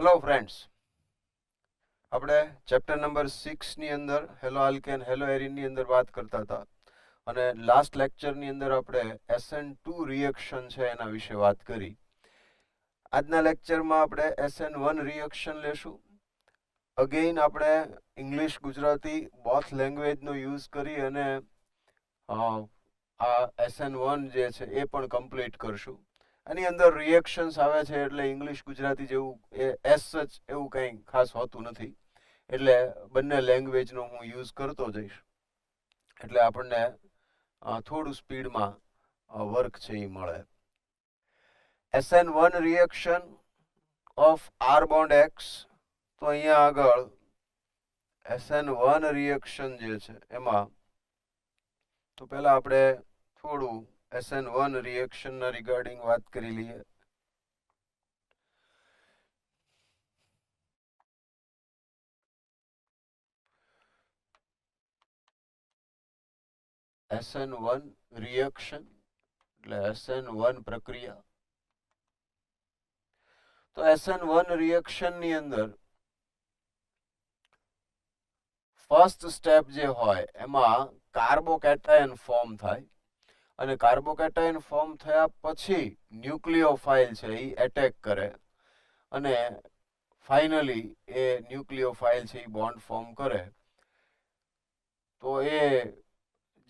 Hello friends, આપણે chapter number 6 ની અંદર હેલો આલ્કેન હેલો એરીન ની અંદર વાત કરતા હતા અને લાસ્ટ લેક્ચર ની અંદર આપણે SN2 રિએક્શન છે એના વિશે વાત કરી. આજના લેક્ચરમાં આપણે SN1 રિએક્શન લેશું. અગેઇન આપણે ઇંગ્લિશ ગુજરાતી બોથ લેંગ્વેજનો યુઝ કરી અને આ SN1 જે છે એ પણ કમ્પ્લીટ કરશું. આની અંદર રિએક્શન્સ આવે છે એટલે ઇંગ્લિશ ગુજરાતી જેવું એસ સચ એવું કંઈ ખાસ હોતું નથી, એટલે બંને લેંગ્વેજનો હું યુઝ કરતો જઈશ એટલે આપણને થોડું સ્પીડમાં વર્ક છે એ મળે. SN1 reaction of R bond X, તો અહીંયા આગળ SN1 રિએક્શન જે છે એમાં તો પહેલા આપણે થોડું SN1 રિએક્શનના રિગાર્ડિંગ વાત કરી લઈએ. SN1 રિએક્શન એટલે SN1 પ્રક્રિયા. તો SN1 રિએક્શન ની અંદર ફર્સ્ટ સ્ટેપ જે હોય એમાં કાર્બોકેટાયન ફોર્મ થાય અને કાર્બોકેટાયન ફોર્મ થયા પછી ન્યુક્લિયોફાઇલ છે એ એટેક કરે અને ફાઇનલી એ ન્યુક્લિયોફાઇલ છે એ બોન્ડ ફોર્મ કરે. તો એ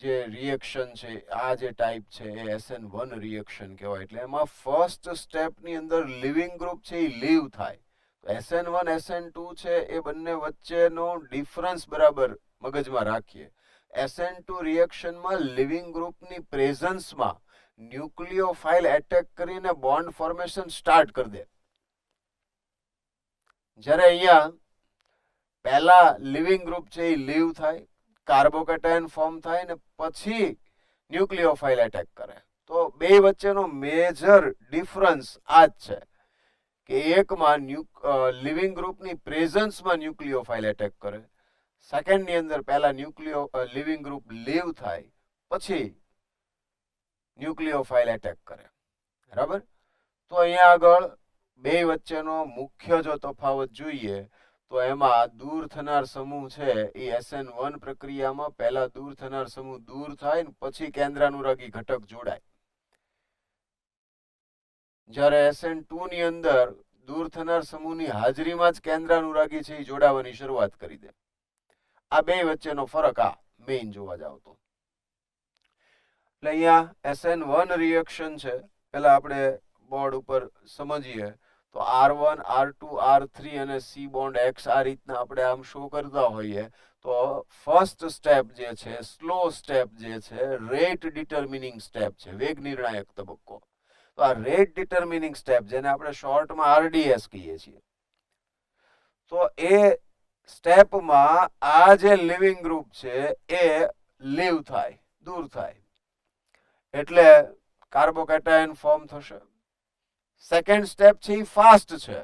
જે રિએક્શન છે આ જે ટાઈપ છે એ SN1 રિએક્શન કહેવાય. એટલે એમાં ફર્સ્ટ સ્ટેપની અંદર લિવિંગ ગ્રુપ છે એ લીવ થાય. SN1 SN2 છે એ બંને વચ્ચેનો ડિફરન્સ બરાબર મગજમાં રાખીએ. SN2 રિએક્શનમાં લિવિંગ ગ્રુપની પ્રેઝન્સમાં ન્યુક્લિયોફાઇલ એટેક કરીને બોન્ડ ફોર્મેશન સ્ટાર્ટ કરી દે. જ્યારે અહીંયા પહેલા લિવિંગ ગ્રુપ છે એ લીવ થાય, કાર્બોકેટાયન ફોર્મ થાય ને પછી ન્યુક્લિયોફાઇલ એટેક કરે. તો બે વચ્ચેનો મેજર ડિફરન્સ આ જ છે કે એકમાં લિવિંગ ગ્રુપની પ્રેઝન્સમાં ન્યુક્લિયોફાઇલ એટેક કરે, સેકન્ડની અંદર પહેલા લિવિંગ ગ્રુપ લીવ થાય પછી ન્યુક્લિયોફાઇલ એટેક કરે. બરાબર? તો અહીંયા આગળ બે વચ્ચેનો મુખ્ય જો તફાવત જોઈએ તો એમાં દૂર થનાર સમૂહ છે એ SN1 પ્રક્રિયામાં પહેલા દૂર થનાર સમૂહ દૂર થાય ને પછી કેન્દ્રાનુરાગી ઘટક જોડાય. જ્યારે SN2 ની અંદર દૂર થનાર સમૂહની હાજરીમાં જ કેન્દ્રાનુરાગી છે એ જોડાવાની શરૂઆત કરી દે. આ બે વચ્ચેનો ફરક આ મેઇન જોવા જાવ તો. એટલે અહીંયા SN1 રિએક્શન છે, પેલા આપણે બોર્ડ ઉપર સમજીએ તો R1 R2 R3 અને C બોન્ડ X આ રીતના આપણે આમ શો કરતા હોઈએ. તો ફર્સ્ટ સ્ટેપ જે છે, સ્લો સ્ટેપ જે છે, રેટ ડિટર્મિનિંગ સ્ટેપ છે, વેગ નિર્ણાયક તબક્કો. તો આ રેટ ડિટર્મિનિંગ સ્ટેપ જેને આપણે શોર્ટમાં RDS કહીએ છીએ, તો એ સ્ટેપમાં આ જે લિવિંગ ગ્રુપ છે એ લીવ થાય, દૂર થાય, એટલે કાર્બોકેટાયન ફોર્મ થશે. સેકન્ડ સ્ટેપ છે એ ફાસ્ટ છે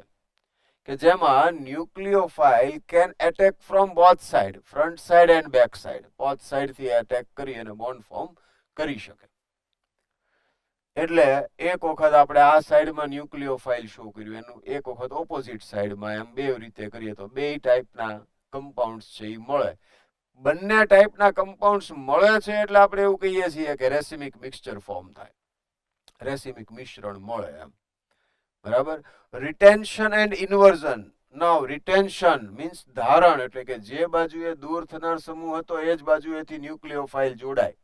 કે જેમાં nucleophile can attack from both side, front side and back side, both side થી એટેક કરી અને બોન્ડ ફોર્મ કરી શકે. એટલે એક વખત આપણે આ સાઈડમાં ન્યુક્લિયોફાઇલ શો કર્યું, એનું એક વખત ઓપોઝિટ સાઈડમાં, એમ બે રીતે કરીએ તો બે ટાઈપના કમ્પાઉન્ડ્સ છે એ મળે. બંને ટાઈપના કમ્પાઉન્ડ્સ મળે છે એટલે આપણે એવું કહીએ છીએ કે રેસિમિક મિક્સચર ફોર્મ થાય, રેસિમિક મિશ્રણ મળે એમ. બરાબર? Retention and inversion. Now retention means ધારણ, એટલે કે જે બાજુએ દૂર થનાર સમૂહ હતો એ જ બાજુએથી ન્યુક્લિયોફાઇલ જોડાય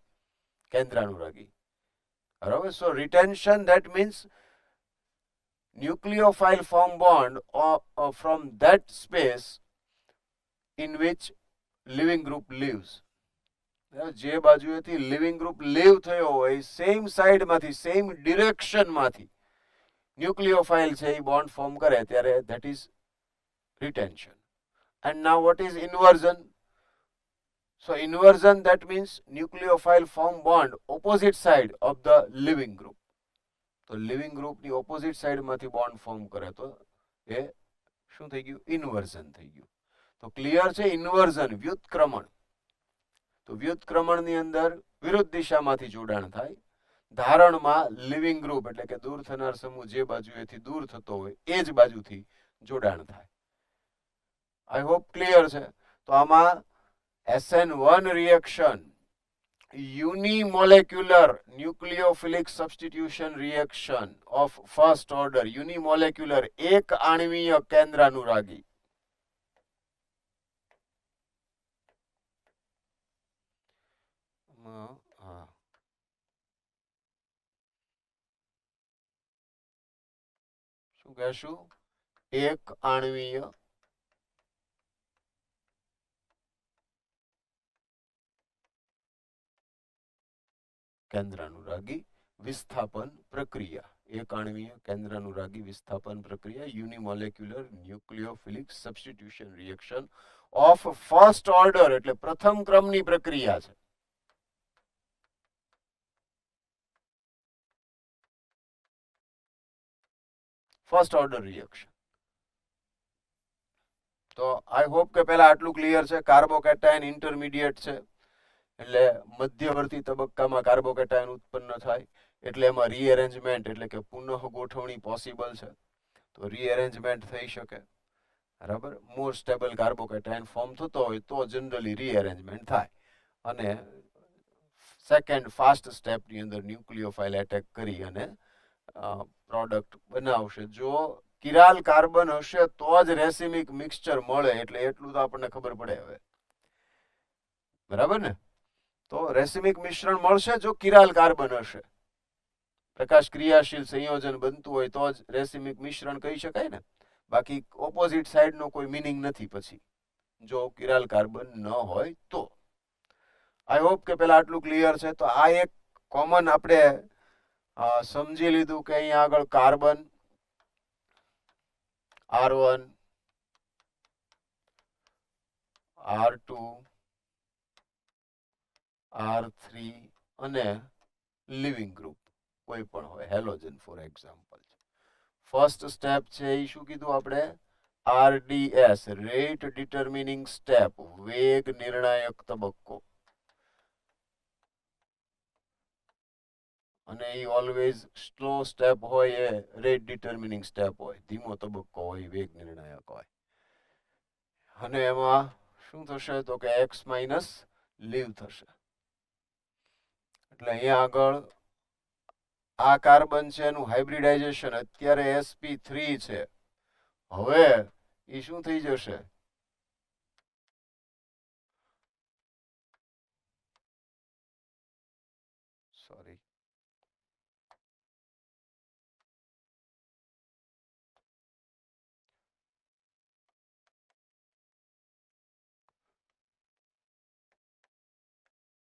કેન્દ્રાનુરાગી. બરાબર? So retention, that means nucleophile form bond from that space in which living group lives. જે બાજુએથી લિવિંગ ગ્રુપ લીવ થયો હોય સેમ સાઈડમાંથી, સેમ ડિરેક્શનમાંથી ન્યુક્લિયોફાઇલ છે એ બોન્ડ ફોર્મ કરે ત્યારે that is retention. And now what is inversion? So inversion, that means nucleophile form bond opposite side of the living group. તો living ગ્રુપની opposite સાઈડમાંથી bond form કરે તો એ શું થઈ ગયું? ઇન્વર્ઝન થઈ ગયું. તો ક્લિયર છે? ઇન્વર્ઝન વ્યુત્ક્રમણ. તો વ્યુત્ક્રમણની અંદર વિરુદ્ધ દિશામાંથી જોડાણ થાય. ધારણમાં લિવિંગ ગ્રુપ એટલે કે દૂર થનાર સમૂહ જે બાજુએથી દૂર થતો હોય એ જ બાજુથી જોડાણ થાય. આઈ હોપ ક્લિયર છે. તો આમાં SN1 reaction unimolecular nucleophilic substitution reaction of first order unimolecular એક આણ્વીય કેન્દ્રાનુરાગી શું કહેશું? એક આણ્વીય કેન્દ્રાનુરાગી વિસ્થાપન પ્રક્રિયા. એક આણ્વીય કેન્દ્રાનુરાગી વિસ્થાપન પ્રક્રિયા unimolecular nucleophilic substitution reaction of first order એટલે પ્રથમ ક્રમની પ્રક્રિયા છે. First order reaction. તો આઈ હોપ કે પહેલા આટલું ક્લિયર છે. કાર્બોકેટાયન ઇન્ટરમીડિયેટ છે એટલે મધ્યવર્તી તબક્કામાં કાર્બોકેટાયન ઉત્પન્ન થાય એટલે એમાં રીએરેન્જમેન્ટ એટલે કે પુનઃ ગોઠવણી પોસિબલ છે. તો રીએરેન્જમેન્ટ થઈ શકે, બરાબર. મોર સ્ટેબલ કાર્બોકેટાયન ફોર્મ થતો હોય તો જનરલી રીએરેન્જમેન્ટ થાય અને સેકન્ડ ફાસ્ટ સ્ટેપની અંદર ન્યુક્લિયોફાઇલ એટેક કરી અને પ્રોડક્ટ બનાવશે. જો કિરાલ કાર્બન હશે તો જ રેસિમિક મિક્સચર મળે એટલે એટલું તો આપણને ખબર પડે હવે, બરાબર ને. તો રેસિમિક મિશ્રણ મળશે જો કિરાલ કાર્બન હશે. પ્રકાશ ક્રિયાશીલ સંયોજન બનતું હોય તો જ રેસિમિક મિશ્રણ કહી શકાય ને. બાકી ઓપોઝિટ સાઈડ નો કોઈ મીનિંગ નથી પછી જો કિરાલ કાર્બન ન હોય તો. આઈ હોપ કે પેલા આટલું ક્લિયર છે. તો આ એક કોમન આપણે સમજી લીધું કે અહીંયા આગળ કાર્બન R1 R2 R3 અને લિવિંગ ગ્રુપ કોઈ પણ હોય, halogen for example. First step છે એ શું કીધું આપણે? RDS રેટ ડિટર્મિનિંગ સ્ટેપ, વેગ નિર્ણાયક તબક્કો. અને એ ઓલવેઝ સ્લો સ્ટેપ હોય એ રેટ ડિટર્મિનિંગ સ્ટેપ હોય, ધીમો તબક્કો હોય વેગ નિર્ણાયક હોય. અને એમાં શું થશે તો કે x માઇનસ લીવ થશે. એટલે અહીંયા આગળ આ કાર્બન છે એનું હાઇબ્રિડાઇઝેશન અત્યારે sp3 છે. હવે એ શું થઈ જશે? સોરી,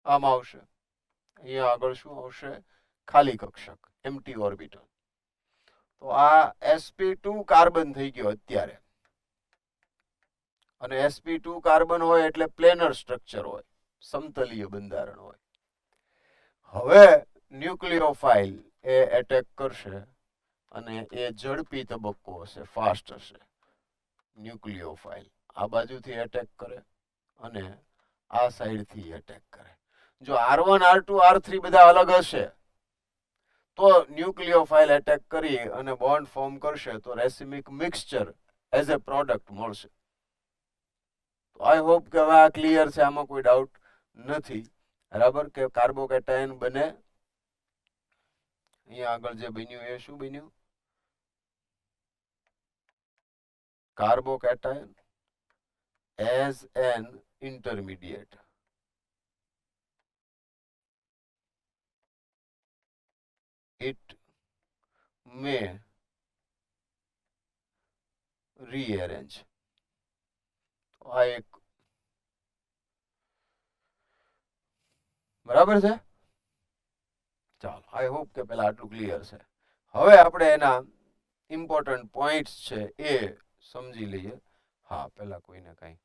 આમ આવશે. અહીંયા આગળ શું આવશે? ખાલી કક્ષક, એમ્પ્ટી ઓર્બિટલ. તો આ sp2 કાર્બન થઈ ગયો અત્યારે. અને sp2 કાર્બન હોય એટલે પ્લેનર સ્ટ્રક્ચર હોય, સમતલીય બંધારણ હોય. હવે ન્યુક્લિયોફાઇલ એ એટેક કરશે અને એ ઝડપી તબક્કો હશે, ફાસ્ટ હશે. ન્યુક્લિયોફાઇલ આ બાજુથી એટેક કરે અને આ સાઈડથી એટેક કરે. જો R1 R2 R3 બધા અલગ હશે તો ન્યુક્લિયોફાઇલ એટેક કરી અને બોન્ડ ફોર્મ કરશે તો રેસિમિક મિક્સચર એઝ એ પ્રોડક્ટ મળશે. આઈ હોપ કે હવે આ ક્લિયર છે, આમાં કોઈ ડાઉટ નથી, બરાબર. કે કાર્બોકેટાયન બને. અહીંયા આગળ જે બન્યું એ શું બન્યું? Carbocation as an intermediate. It may rearrange. આ એક બરાબર છે. ચાલો, આઈ હોપ કે પેલા આટલું ક્લિયર છે. હવે આપણે એના ઇમ્પોર્ટન્ટ પોઈન્ટ્સ છે એ સમજી લઈએ. હા, પેલા કોઈને કઈ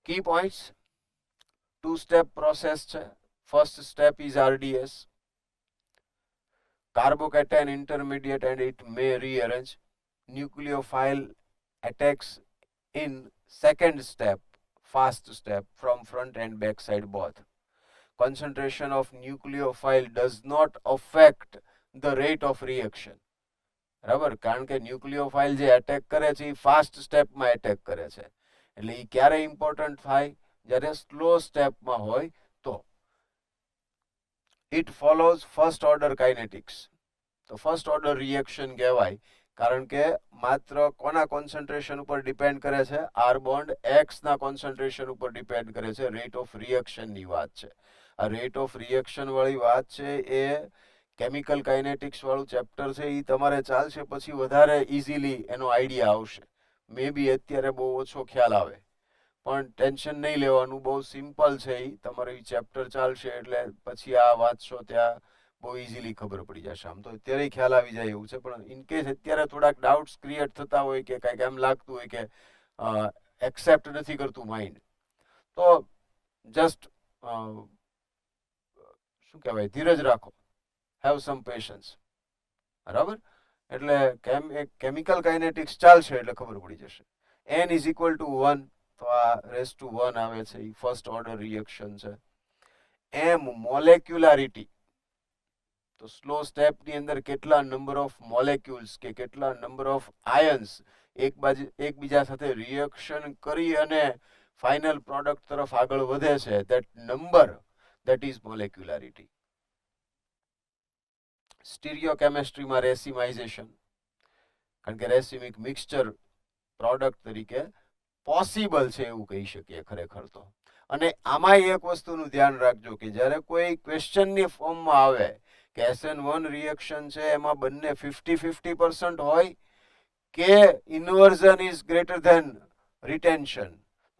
key points, two step process છે. first step is RDS, carbocation intermediate, and it may rearrange. nucleophile attacks in second step, fast step, from front and back side both. Concentration of nucleophile does not affect the rate of reaction. બરાબર, કારણ કે ન્યુક્લિયોફાઇલ જે attack કરે છે એ fast સ્ટેપમાં attack કરે છે, એટલે એ ક્યારે ઇમ્પોર્ટન્ટ થાય, જ્યારે સ્લો સ્ટેપમાં હોય તો. It follows first order kinetics, તો ફર્સ્ટ ઓર્ડર રિએક્શન કહેવાય, કારણ કે માત્ર કોના કોન્સન્ટ્રેશન ઉપર ડિપેન્ડ કરે છે, આર બોન્ડ એક્સ ના કોન્સન્ટ્રેશન ઉપર ડિપેન્ડ કરે છે. રેટ ઓફ રિએક્શનની વાત છે. આ રેટ ઓફ રિએક્શન વાળી વાત છે એ કેમિકલ કાઇનેટિક્સ વાળું ચેપ્ટર છે, એ તમારે ચાલશે પછી વધારે ઇઝીલી એનો આઈડિયા આવશે. મે બી અત્યારે બહુ ઓછો ખ્યાલ આવે, પણ ટેન્શન નહીં લેવાનું, બહુ સિમ્પલ છે. એ તમારે એ ચેપ્ટર ચાલશે એટલે પછી આ વાંચશો ત્યાં બહુ ઇઝીલી ખબર પડી જશે. આમ તો અત્યારે ખ્યાલ આવી જાય એવું છે, પણ ઇન કેસ અત્યારે થોડાક ડાઉટ્સ ક્રિએટ થતા હોય કે કાંઈક એમ લાગતું હોય કે એક્સેપ્ટ નથી કરતું માઇન્ડ, તો જસ્ટ શું કહેવાય, ધીરજ રાખો, હેવ સમ પેશન્સ. બરાબર, એટલે કેમિકલ કાઇનેટિક્સ ચાલશે એટલે ખબર પડી જશે. n ઇઝ ઇક્વલ ટુ 1, તો આ રેસ ટુ 1 આવે છે, એ ફર્સ્ટ ઓર્ડર રિએક્શન છે. m મોલેક્યુલારિટી, તો સ્લો સ્ટેપની અંદર કેટલા નંબર ઓફ મોલેક્યુલ્સ કે કેટલા નંબર ઓફ આયન્સ એકબીજા સાથે રિએક્શન કરી અને ફાઇનલ પ્રોડક્ટ તરફ આગળ વધે છે, ધેટ નંબર, ધેટ ઇઝ મોલેક્યુલારિટી. સ્ટીરિયોકેમેસ્ટ્રીમાં રેસિમાઇઝેશન, કારણ કે રેસિમિક મિક્સચર પ્રોડક્ટ તરીકે પોસિબલ છે એવું કહી શકીએ ખરેખર તો. અને આમાં એક વસ્તુનું ધ્યાન રાખજો કે જ્યારે કોઈ ક્વેશ્ચનની ફોર્મમાં આવે કે SN1 રિએક્શન છે એમાં બંને 50-50% હોય કે inversion is greater than retention,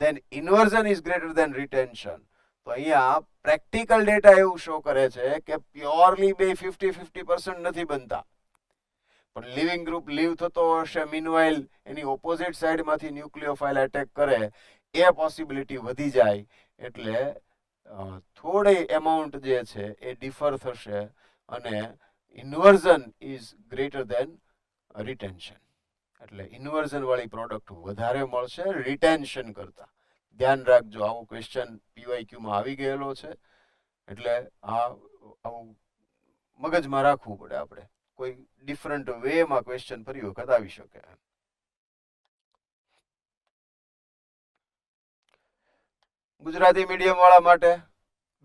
then inversion is greater than retention, તો અહીંયા પ્રેક્ટિકલ ડેટા એવું શો કરે છે કે પ્યોરલી બે 50-50% નથી બનતા, પણ લિવિંગ ગ્રુપ લીવ થતો હશે, મીનવાઇલ એની ઓપોઝિટ સાઈડમાંથી ન્યુક્લિયોફાઇલ એટેક કરે, એ પોસિબિલિટી વધી જાય, એટલે થોડી એમાઉન્ટ જે છે એ ડિફર થશે અને inversion is greater than retention, એટલે ઇન્વર્ઝન વાળી પ્રોડક્ટ વધારે મળશે રિટેન્શન કરતા. ધ્યાન રાખજો, આવો ક્વેશ્ચન પીવાયક્યુમાં આવી ગયેલો છે, એટલે આવું મગજમાં રાખવું પડે આપણે. કોઈ ડિફરન્ટ વેમાં ક્વેશ્ચન ફરી વખત આવી શકે. ગુજરાતી મીડિયમ વાળા માટે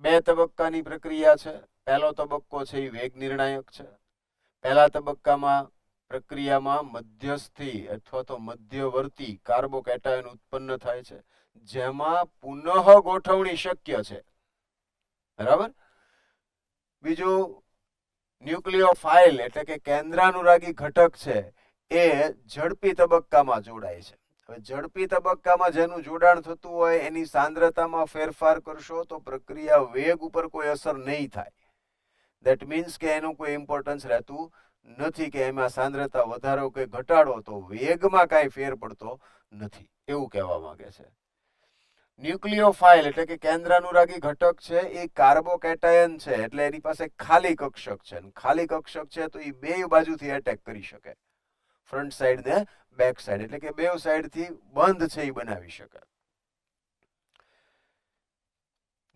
2 તબક્કાની પ્રક્રિયા છે. પહેલો તબક્કો છે એ વેગ નિર્ણાયક છે. પહેલા તબક્કામાં પ્રક્રિયામાં મધ્યસ્થી અથવા તો મધ્યવર્તી કાર્બોકેટાયન ઉત્પન્ન થાય છે, જેમાં પુનઃ ગોઠવણી શક્ય છે. બરાબર. બીજું ન્યુક્લિયોફાઇલ એટલે કે કેન્દ્રાનુરાગી ઘટક છે એ ઝડપી તબક્કામાં જોડાય છે. હવે ઝડપી તબક્કામાં જેનું જોડાણ થતું હોય એની સાંદ્રતામાં ફેરફાર કરશો તો પ્રક્રિયા વેગ ઉપર કોઈ અસર નહીં થાય. દેટ મીન્સ કે એનું કોઈ ઇમ્પોર્ટન્સ રહેતું નથી કે એમાં સાંદ્રતા વધારો કે ઘટાડો, તો વેગમાં કાંઈ ફેર પડતો નથી, એવું કહેવા માંગે છે. ન્યુક્લિયોફાઇલ એટલે કે કેન્દ્રાનુરાગી ઘટક છે એ કાર્બોકેટાયન છે, એટલે એની પાસે ખાલી કક્ષક છે. ખાલી કક્ષક છે તો એ બે બાજુથી એટેક કરી શકે, ફ્રન્ટ સાઈડ ને બેક સાઈડ, એટલે કે બે સાઈડથી બંધ છે એ બનાવી શકે.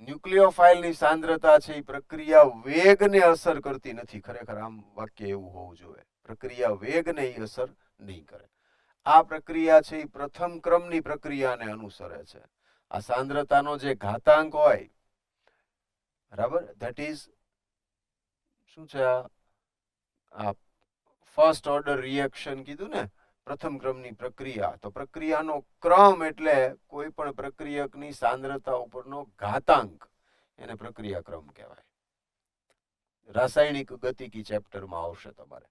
ન્યુક્લિયોફાઇલની સાંદ્રતા છે એ પ્રક્રિયા વેગને અસર કરતી નથી. ખરેખર આમ વાક્ય એવું હોવું જોઈએ, પ્રક્રિયા વેગને એ અસર નહીં કરે. આ પ્રક્રિયા છે એ પ્રથમ ક્રમની પ્રક્રિયાને અનુસરે છે. આ સાંદ્રતાનો જે ઘાતાંક હોય, બરાબર, ધેટ ઇઝ શું છે, આ ફર્સ્ટ ઓર્ડર રિએક્શન કીધું ને, પ્રથમ ક્રમની પ્રક્રિયા, તો પ્રક્રિયાનો ક્રમ એટલે કોઈ પણ પ્રક્રિયકની સાંદ્રતા ઉપરનો ઘાતાંક, એને પ્રક્રિયા ક્રમ કહેવાય. રાસાયણિક ગતિકી ચેપ્ટરમાં આવશે તમારે.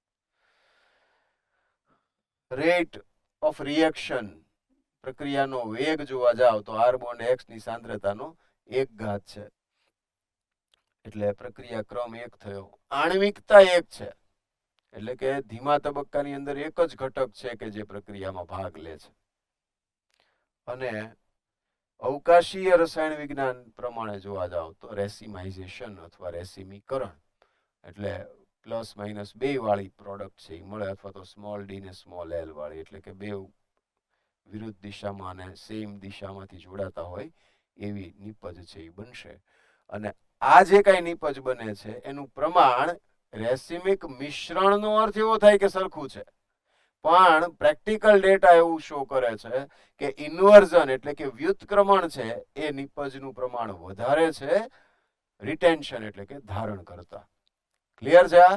રેટ ઓફ રિએક્શન, પ્રક્રિયાનો વેગ જોવા જાવ તો આર બોન્ડ એક્સ ની સાંદ્રતાનો 1 છે, એટલે પ્રક્રિયા ક્રમ 1 થયો. આણ્વિકતા 1 છે, એટલે કે ધીમા તબક્કાની અંદર એક જ ઘટક છે કે જે પ્રક્રિયામાં ભાગ લે છે. અને અવકાશીય રસાયણ વિજ્ઞાન પ્રમાણે જોવા જાવ તો રેસિમાઇઝેશન અથવા રેસિમીકરણ, એટલે પ્લસ માઇનસ બે વાળી પ્રોડક્ટ છે એ મળે, અથવા તો સ્મોલ ડી ને સ્મોલ એલ વાળી, એટલે કે બે વિરુદ્ધ દિશામાં અને સેમ દિશામાંથી જોડાતા હોય એવી નિપજ છે એ બનશે. અને આ જે કઈ નિપજ બને છે એનું પ્રમાણ રેસિમિક મિશ્રણનો અર્થ એવો થાય કે સરખું છે, પણ પ્રેક્ટિકલ ડેટા એવું શો કરે છે કે ઇન્વર્ઝન એટલે કે વ્યુત્ક્રમણ છે એ નિપજનું પ્રમાણ વધારે છે રિટેન્શન એટલે કે ધારણ કરતા. ક્લિયર છે આ?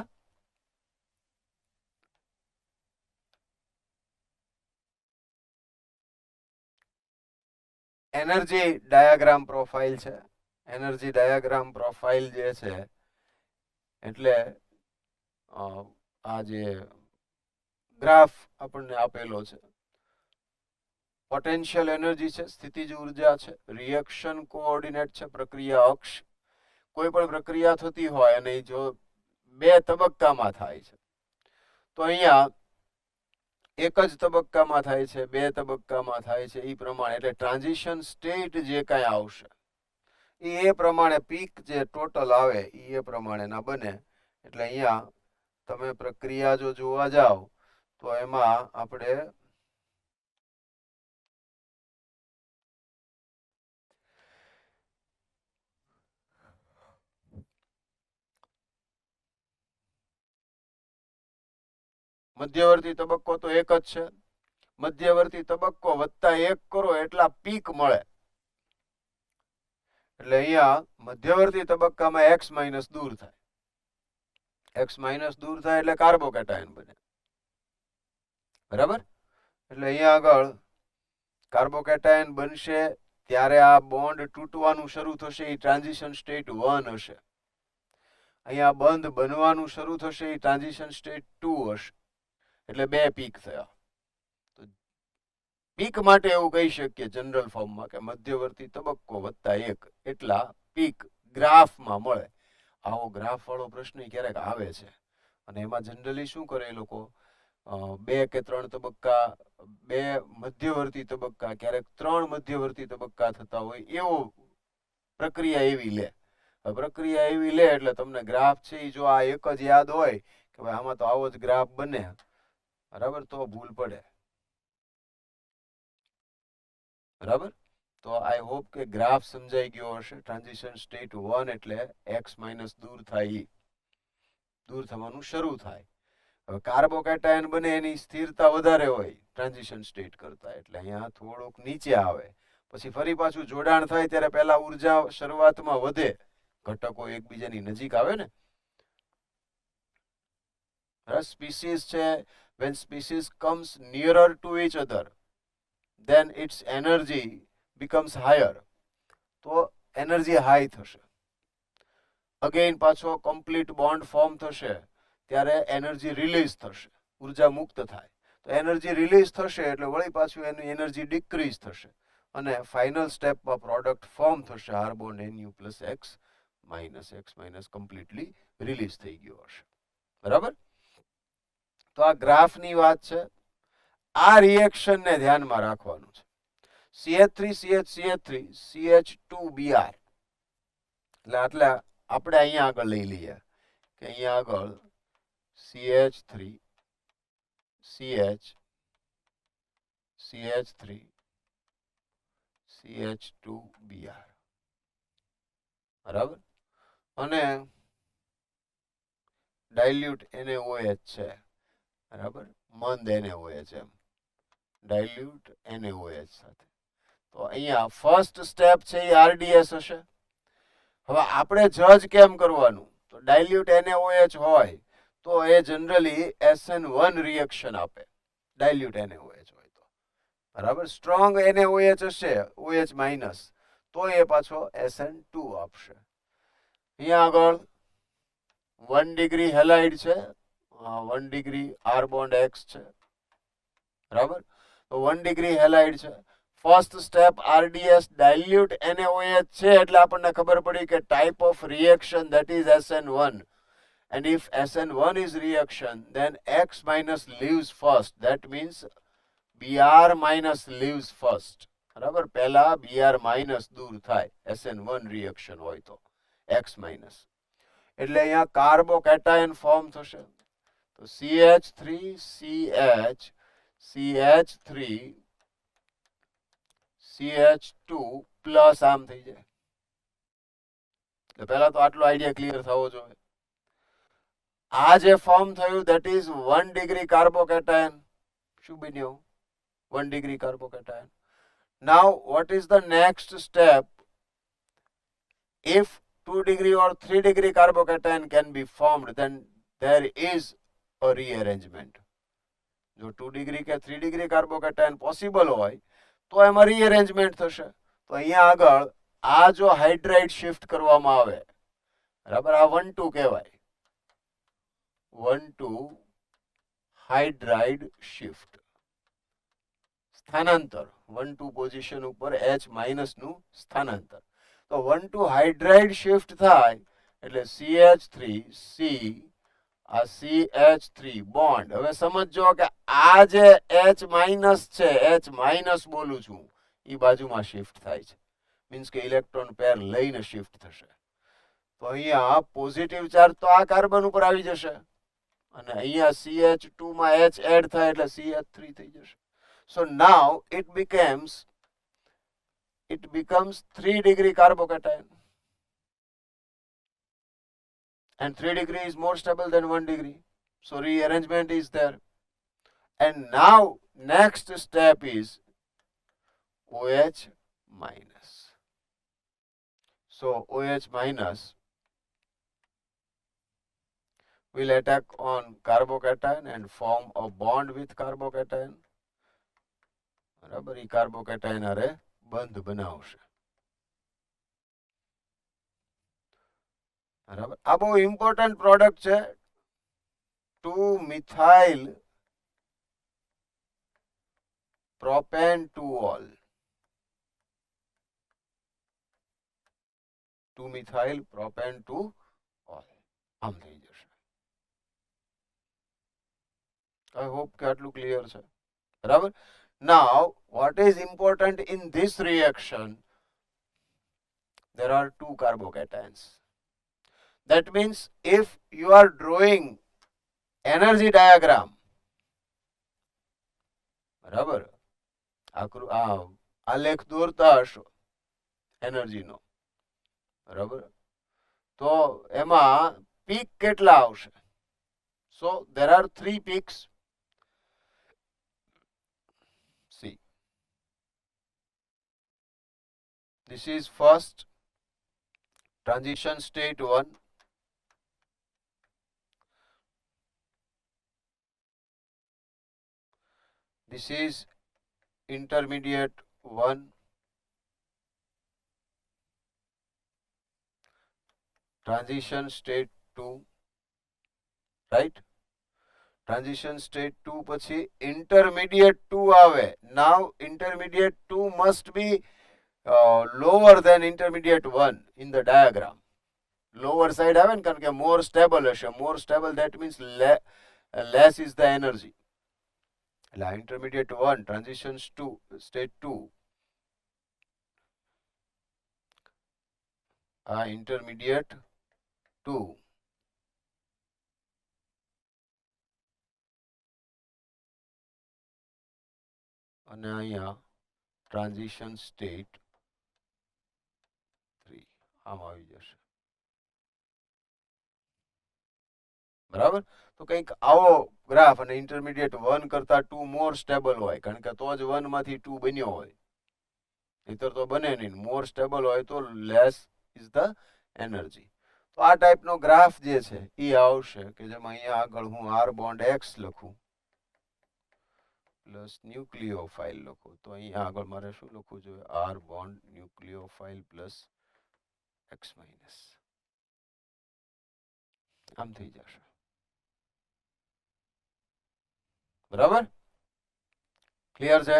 એનર્જી ડાયાગ્રામ પ્રોફાઇલ છે. એનર્જી ડાયાગ્રામ પ્રોફાઇલ જે છે એટલે આ જે ગ્રાફ આપણને આપેલો છે, પોટેન્શિયલ એનર્જી છે, સ્થિતિજ ઉર્જા છે, રિએક્શન કોઓર્ડિનેટ છે, પ્રક્રિયા અક્ષ. કોઈ પણ પ્રક્રિયા થતી હોય અને જો બે તબક્કામાં થાય છે તો અહીંયા એક જ તબક્કામાં થાય છે, બે તબક્કામાં થાય છે, એ પ્રમાણે એટલે ટ્રાન્ઝિશન સ્ટેટ જે કાંઈ આવશે એ પ્રમાણે પીક જે ટોટલ આવે એ પ્રમાણેના બને. એટલે અહીંયા તમે પ્રક્રિયા જો જોવા જાઓ તો એમાં આપણે મધ્યવર્તી તબક્કો તો એક જ છે, મધ્યવર્તી તબક્કો વત્તા એક કરો એટલા પીક મળે. એટલે અહીંયા મધ્યવર્તી તબક્કામાં એક્સ માઇનસ દૂર થાય, એક્સ માઇનસ દૂર થાય એટલે કાર્બોકેટાયન બને. બરાબર? એટલે અહીંયા આગળ કાર્બોકેટાયન બનશે ત્યારે આ બોન્ડ તૂટવાનું શરૂ થશે, એ ટ્રાન્ઝિશન સ્ટેટ 1 હશે. અહીંયા બંધ બનવાનું શરૂ થશે, એ ટ્રાન્ઝિશન સ્ટેટ 2 હશે. એટલે બે પીક થયા. તો પીક માટે એવું કહી શકીએ જનરલ ફોર્મમાં કે મધ્યવર્તી તબક્કો વત્તા એક એટલા પીક ગ્રાફમાં મળે. આવો ગ્રાફ વાળો પ્રશ્ન ક્યારેક આવે છે અને એમાં જનરલી શું કરે એ લોકો, બે કે ત્રણ તબક્કા, બે મધ્યવર્તી તબક્કા, ક્યારેક ત્રણ મધ્યવર્તી તબક્કા થતા હોય એવો પ્રક્રિયા એવી લે. પ્રક્રિયા એવી લે એટલે તમને ગ્રાફ છે એ જો આ એક જ યાદ હોય કે ભાઈ આમાં તો આવો જ ગ્રાફ બને, બરાબર, તો ભૂલ પડે. બરાબર? તો આઈ હોપ કે ગ્રાફ સમજાઈ ગયો હશે. ટ્રાન્ઝિશન સ્ટેટ 1 એટલે એક્સ માઇનસ દૂર થાય, દૂર થવાનું શરૂ થાય. હવે કાર્બોકેટાયન બને એની સ્થિરતા વધારે હોય ટ્રાન્ઝિશન સ્ટેટ કરતા, એટલે અહીંયા થોડુંક નીચે આવે, પછી ફરી પાછું જોડાણ થાય ત્યારે પહેલા ઉર્જા શરૂઆતમાં વધે, ઘટકો એકબીજાની નજીક આવે ને. સ્પીસીસ છે, when species comes nearer to each other then its energy becomes higher, તો એનર્જી હાઈ થશે. અગેન પાછો કમ્પ્લીટ બોન્ડ ફોર્મ થશે ત્યારે એનર્જી રિલીઝ થશે, ઉર્જા મુક્ત થાય. તો એનર્જી રિલીઝ થશે એટલે વળી પાછું એની એનર્જી ડિક્રીઝ થશે અને ફાઇનલ સ્ટેપમાં પ્રોડક્ટ ફોર્મ થશે, R bond NU plus X minus completely release થઈ ગયો હશે. બરાબર? તો આ ગ્રાફની વાત છે. આ રિએક્શનને ધ્યાનમાં રાખવાનું છે. CH3CH3 CH2Br એટલે આપણે અહીંયા આગળ લઈ લઈએ કે અહીંયા આગળ CH3 CH CH3 CH2Br, બરાબર, અને ડાયલ્યુટ NaOH છે, બરાબર, મંદ NaOH, એમ ડાયલ્યુટ NaOH સાથે. તો અહીંયા ફર્સ્ટ સ્ટેપ છે એ RDS હશે. હવે આપણે જજ કેમ કરવાનું, તો ડાયલ્યુટ NaOH હોય તો એ જનરલી SN1 રિએક્શન આપે, ડાયલ્યુટ NaOH હોય તો, બરાબર. સ્ટ્રોંગ NaOH હશે OH માઇનસ તો એ પાછો SN2 આપશે. અહીંયા આગળ 1 ડિગ્રી હેલાઇડ છે, 1 ડિગ્રી આર બોન્ડ એક્સ છે, બરાબર. તો 1 ડિગ્રી હેલાઇડ છે. First step RDS dilute NaOH છે એટલે આપણને ખબર પડી કે type of reaction that is SN1, and if SN1 is reaction then X minus leaves first, that means Br minus leaves first, બરાબર. પહેલા Br minus દૂર થાય SN1 રિએક્શન હોય તો X minus. એટલે અહીંયા કાર્બોકેટાયન ફોર્મ થશે. તો CH3 CH CH3 CH2 plus આમ થઈ જાય. પહેલા તો આટલો આઈડિયા ક્લિયર થવો જોઈએ. આ જે ફોર્મ થયું that is 1 degree કાર્બોકેટાયન. શું બન્યું? 1 degree carbocation. Now what is the next step? If 2 degree or 3 degree carbocation can be formed, then there is a rearrangement. જો 2 degree કે 3 degree કાર્બોકેટાયન પોસિબલ હોય તો એમાં રીઅરેન્જમેન્ટ થશે. તો અહીંયા આગળ આ જો હાઇડ્રાઇડ શિફ્ટ કરવામાં આવે, બરાબર, આ 1 2 કહેવાય. 1 2 હાઇડ્રાઇડ શિફ્ટ, સ્થાનાંતર. 1 2 પોઝિશન ઉપર H માઇનસ નું સ્થાનાંતર. તો 1 2 હાઇડ્રાઇડ શિફ્ટ થાય એટલે CH3 C આ CH3 બોન્ડ. હવે સમજો કે આ જે H માઇનસ છે, H માઇનસ બોલું છું, એ બાજુમાં શિફ્ટ થાય છે. મીન્સ કે ઇલેક્ટ્રોન પેર લઈને શિફ્ટ થશે. તો અહીંયા પોઝિટિવ ચાર્જ તો આ કાર્બન ઉપર આવી જશે અને અહીંયા CH2 માં H એડ થાય એટલે CH3 થઈ જશે. So now it becomes 3 degree carbocation. And 3 degree is more stable than 1 degree. So rearrangement is there. And now next step is OH minus. So OH minus will attack on carbocation and form a bond with carbocation. બરાબર, એ carbocation હારે બંધ બનાવશે. બરાબર, આ બહુ important product છે. 2 methyl propane 2-ol. 2 methyl propane 2-ol આમ થઈ જશે. આઈ હોપ કે આટલું ક્લિયર છે. બરાબર. Now, what is important in this reaction? There are 2 carbocations. That means if you are drawing energy diagram, બરાબર, આલેખ દોરતા હશો એનર્જી નો, બરાબર, તો એમાં પીક કેટલા આવશે? So there are 3 peaks. See, this is first transition state 1. This is intermediate 1. Transition state 2. Right? Transition state 2 પછી intermediate 2 આવે. Now intermediate 2 must be lower than intermediate 1 in the diagram. Lower side આવે ને, કારણ કે more stable હશે. More stable, that means less is the energy. એટલે intermediate 1 transition state 2 intermediate 2 અને અહીંયા ટ્રાન્ઝિશન સ્ટેટ 3 આમ આવી જશે. બરાબર, તો કંઈક આવો ગ્રાફ, અને ઇન્ટરમીડિયેટ 1 કરતા 2 મોર સ્ટેબલ હોય, કારણ કે તો જ 1 માંથી 2 બન્યો હોય, નહીતર તો બને નહીં. મોર સ્ટેબલ હોય તો લેસ ઇઝ ધ એનર્જી. તો આ ટાઈપનો ગ્રાફ જે છે એ આવશે કે જેમાં અહીંયા આગળ હું R બોન્ડ X લખું પ્લસ ન્યુક્લિયોફાઇલ લખું, તો અહીંયા આગળ મારે શું લખવું જોઈએ? R bond nucleophile plus X minus, આમ થઈ જશે. બરાબર, ક્લિયર છે?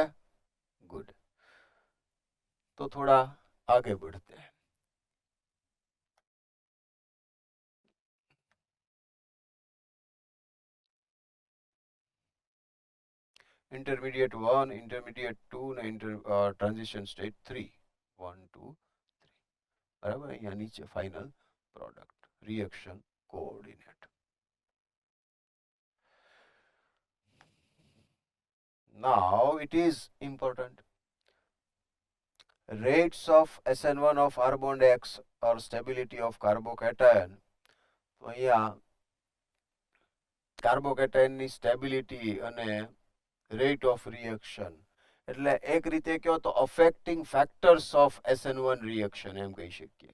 ગુડ. તો થોડા આગે बढ़ते हैं. Intermediate 1, intermediate 2 ને transition state 3. 1 2 3. બરાબર, અહીંયા નીચે final product reaction coordinate. Now it is important. Rates of SN1 of R bond X or stability of carbocation. તો અહીંયા કાર્બોકેટાયન ની સ્ટેબિલિટી અને રેટ ઓફ રિએક્શન એટલે એક રીતે કહો તો affecting factors of SN1 reaction એમ કહી શકીએ.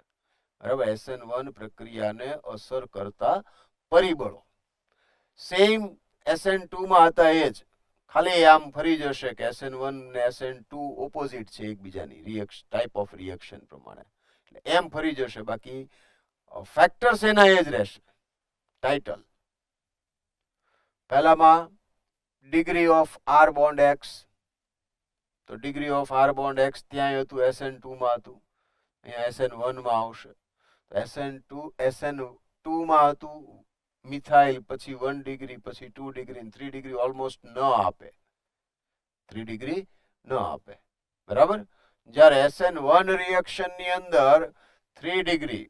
બરાબર, SN1 પ્રક્રિયાને અસર કરતા પરિબળો સેમ SN2 માં હતા એ જ, ખાલી આમ ફરી જશે કે SN1 ને SN2 ઓપોઝિટ છે એકબીજાની રિએક્શન ટાઈપ ઓફ રિએક્શન પ્રમાણે, એટલે એમ ફરી જશે, બાકી ફેક્ટર્સ એના એ જ રહેશે. ટાઇટલ પહેલામાં degree of R bond X, તો degree of R bond X ત્યાં હતું SN2 માં હતું, અહીંયા SN1 માં આવશે. SN2 માં હતું મિથાઇલ, પછી 1 ડિગ્રી, પછી 2 ડિગ્રી, 3 ડિગ્રી ઓલમોસ્ટ ન આપે, 3 ડિગ્રી ન આપે. બરાબર, જ્યારે SN1 રિએક્શન ની અંદર 3 degree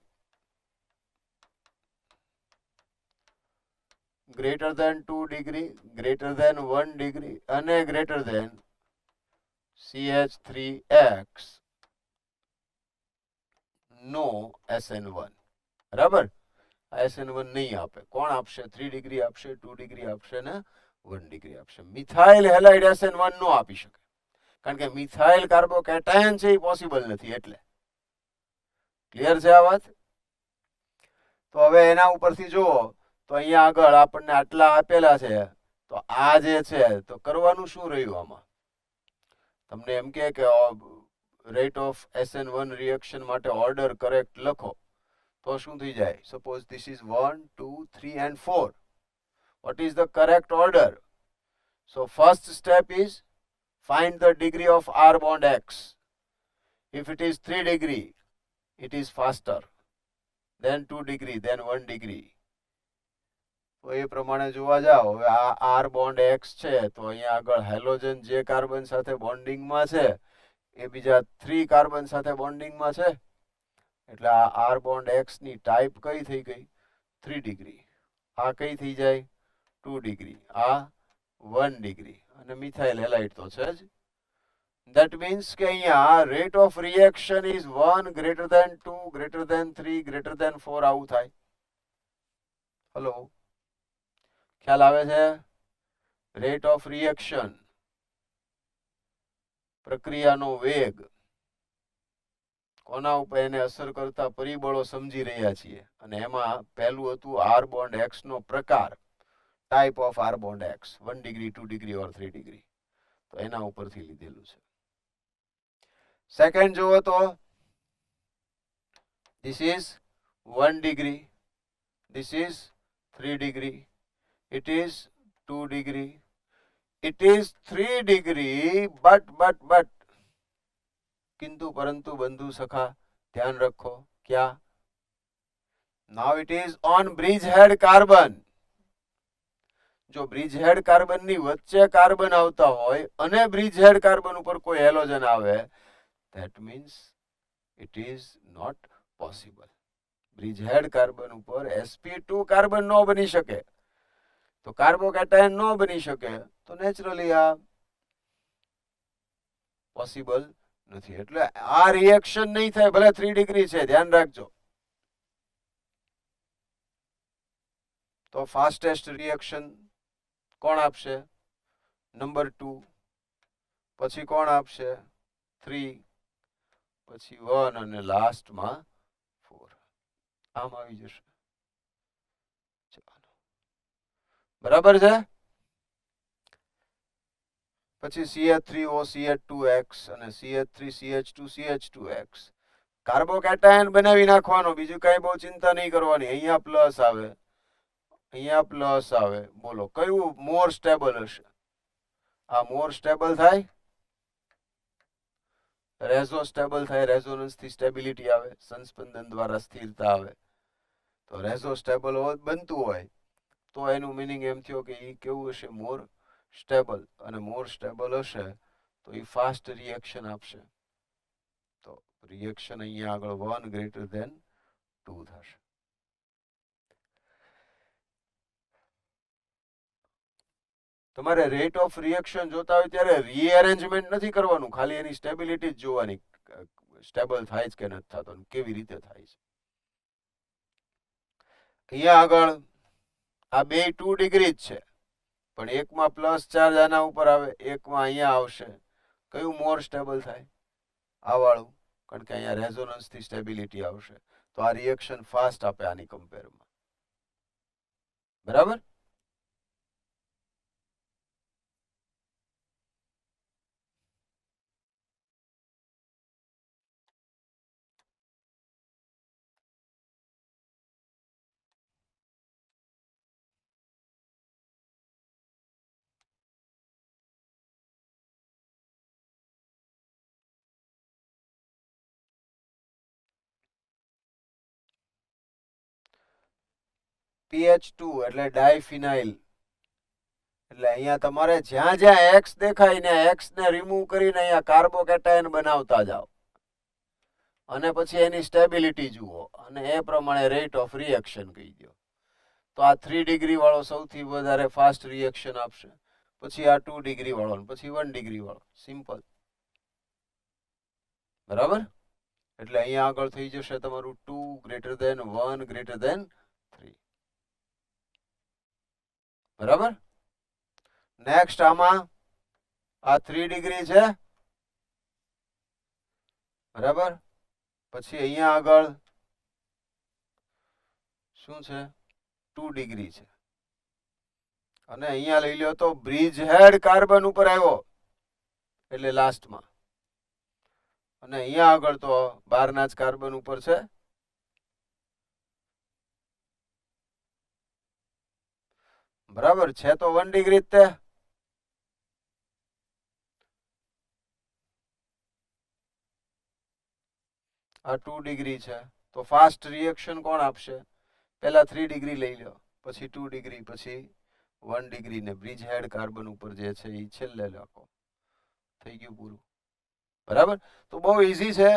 greater than 2 degree, greater than 1 degree અને greater than CH3X નો SN1. બરાબર, SN1 નહીં આપે. કોણ આપશે? 3 ડિગ્રી આપશે, 2 ડિગ્રી આપશે ને 1 ડિગ્રી આપશે. મિથાઇલ હેલાઇડ SN1 નો આપી શકે, કારણ કે મિથાઇલ કાર્બોકેટાયન છે એ પોસિબલ નથી. એટલે ક્લિયર છે આ વાત? તો હવે એના ઉપરથી જુઓ તો અહીંયા આગળ આપણને આટલા આપેલા છે, તો આ જે છે તો કરવાનું શું રહ્યું આમાં? તમને એમ કે રેટ ઓફ SN1 રિએક્શન માટે ઓર્ડર કરેક્ટ લખો તો શું થઈ જાય? Suppose this is 1, 2, 3 and 4. What is the correct order? So first step is find the degree of R bond X. If it is 3 degree, it is faster. Then 2 degree, then 1 degree. તો એ પ્રમાણે જોવા જાઓ, હવે આ R bond X છે તો અહીંયા આગળ હાઇડ્રોજન જે કાર્બન સાથે બોન્ડિંગમાં છે એ બીજા 3 કાર્બન સાથે બોન્ડિંગમાં છે, એટલે આ R bond X ની ટાઈપ કઈ થઈ ગઈ? 3 ડિગ્રી. આ કઈ થઈ જાય? 2 ડિગ્રી. આ 1 ડિગ્રી. અને મિથાઇલ હેલાઇડ તો છે જ. That means કે અહીંયા rate of reaction is 1 greater than 2 greater than 3 greater than 4 આવું થાય. હેલો, ખ્યાલ આવે છે? રેટ ઓફ રિએક્શન, પ્રક્રિયાનો વેગ, કોના ઉપર એને અસર કરતા પરિબળો સમજી રહ્યા છીએ, અને એમાં પહેલું હતું આર બોન્ડ એક્સ નો પ્રકાર, type of R bond X, 1 degree, 2 degree or 3 degree, તો એના ઉપરથી લીધેલું છે. સેકન્ડ જુઓ તો this is 1 degree, this is 3 degree, it is 2 degree, it is 3 degree, but किंतु परंतु बंधु सखा ध्यान रखो क्या? Now it is on bridge head carbon. जो ब्रिज हेड कार्बन ની વચ્ચે કાર્બન આવતા હોય અને બ્રિજ હેડ કાર્બન ઉપર કોઈ હેલોજન આવે, that means it is not possible. Bridgehead carbon ઉપર sp2 કાર્બન ન બની શકે, તો કાર્બોકેટાયન ન બની શકે, તો નેચરલી આ પોસિબલ નથી. એટલે આ રિએક્શન નહીં થાય, ભલે 3 ડિગ્રી છે, ધ્યાન રાખજો. તો ફાસ્ટેસ્ટ રિએક્શન કોણ આપશે? નંબર 2, પછી કોણ આપશે? 3, પછી 1 અને લાસ્ટમાં 4. આમ આવી જશે. ચાલો, બરાબર છે? પછી CH3O CH2X અને CH3CH2CH2X કાર્બોકેટાયન બનાવી નાખવાનો, બીજું કઈ બહુ ચિંતા નહીં કરવાની. અહીંયા પ્લસ આવે, અહીંયા પ્લસ આવે. બોલો કયું મોર સ્ટેબલ હશે? આ મોર સ્ટેબલ થાય, રેઝો સ્ટેબલ થાય, રેઝોનન્સ થી સ્ટેબિલિટી આવે, સંસ્પંદન દ્વારા સ્થિરતા આવે. તો રેઝો સ્ટેબલ બનતું હોય તો એનું મીનિંગ એમ થયો કે એ કેવું હશે? More stable. અને મોર સ્ટેબલ હશે તો એ ફાસ્ટ રિએક્શન આપશે. તો રિએક્શન અહીંયા આગળ 1 greater than 2 થશે. તમારે રેટ ઓફ રિએક્શન જોતા હોય ત્યારે રીએરેન્જમેન્ટ નથી કરવાનું, ખાલી એની સ્ટેબિલિટી જ જોવાની, સ્ટેબલ થાય છે કે નથી થતો, કેવી રીતે થાય છે. અહીંયા આગળ આ બે 2 ડિગ્રી જ છે, પણ એકમાં પ્લસ ચાર્જ આના ઉપર આવે, એકમાં અહીંયા આવશે. કયું મોર સ્ટેબલ થાય? આ વાળું, કારણ કે અહીંયા રેઝોનન્સ થી સ્ટેબિલિટી આવશે. તો આ રિએક્શન ફાસ્ટ આપે આની કમ્પેરમાં. બરાબર? PH2 એટલે ડાયફિનાઇલ. એટલે અહીંયા તમારે જ્યાં જ્યાં એક્સ દેખાય ને એક્સ ને રિમૂવ કરીને અહીંયા કાર્બોકેટાયન બનાવતા જાઓ, અને પછી એની સ્ટેબિલિટી જુઓ, અને એ પ્રમાણે રેટ ઓફ રિએક્શન કહી દો. તો આ 3 ડિગ્રી વાળો સૌથી વધારે ફાસ્ટ રિએક્શન આપશે, પછી આ 2 ડિગ્રી વાળો, પછી 1 ડિગ્રી વાળો. સિમ્પલ. બરાબર? એટલે અહીંયા આગળ થઈ જશે તમારું 2 ગ્રેટર ધેન 1 ગ્રેટર ધેન 3. બરાબર? નેક્સ્ટ આમાં આ 3 ડિગ્રી છે. બરાબર? પછી અહીંયા આગળ શું છે? 2 ડિગ્રી છે. અને અહીંયા લઈ લો તો બ્રિજ હેડ કાર્બન ઉપર આવ્યો, એટલે લાસ્ટમાં. અને અહીંયા આગળ તો બહારના જ કાર્બન ઉપર છે. બરાબર છે, તો 1 ડિગ્રી જ તે. આ 2 ડિગ્રી છે, તો ફાસ્ટ રિએક્શન કોણ આપશે? પહેલા 3 ડિગ્રી લઈ લો, પછી 2 ડિગ્રી, પછી 1 ડિગ્રી, ને બ્રિજ હેડ કાર્બન ઉપર જે છે એ છેલ્લે લખો. થઈ ગયું પૂરું. બરાબર? તો બહુ ઈઝી છે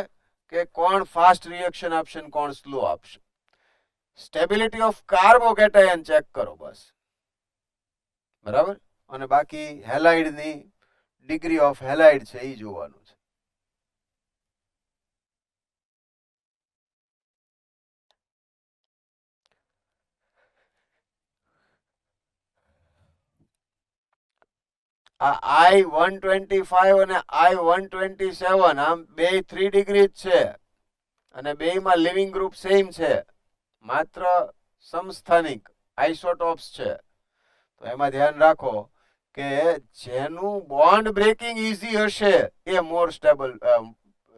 કે કોણ ફાસ્ટ રિએક્શન આપશે ને કોણ સ્લો આપશે. સ્ટેબિલિટી ઓફ કાર્બોકેટાયન ચેક કરો બસ. બરાબર? અને બાકી હેલાઇડ ની ડિગ્રી ઓફ હેલાઇડ છે એ જોવાનું છે. આ I-125 અને I-127 આમ બે 3 ડિગ્રી જ છે, અને બેયમાં લિવિંગ ગ્રુપ સેમ છે, માત્ર સમસ્થાનિક આઇસોટોપ્સ છે. તો એમાં ધ્યાન રાખો કે જેનું બોન્ડ બ્રેકિંગ ઈઝી હશે એ મોર સ્ટેબલ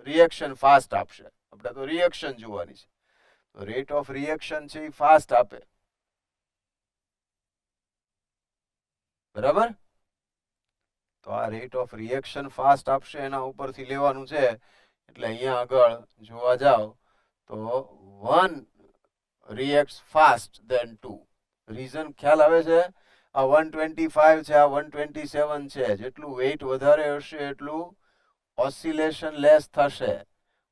રિએક્શન ફાસ્ટ આપશે. આપણે તો રિએક્શન જોવાની છે, તો રેટ ઓફ રિએક્શન છે એ ફાસ્ટ આપે. બરાબર? તો આ રેટ ઓફ રિએક્શન ફાસ્ટ આપશે, એના ઉપરથી લેવાનું છે. એટલે અહીંયા આગળ જોવા જાવ તો 1 reacts fast than 2. રીઝન ખ્યાલ આવે છે? આ 125 છે, આ 127 છે. જેટલું વેઇટ વધારે હશે એટલું ઓસિલેશન લેસ થશે.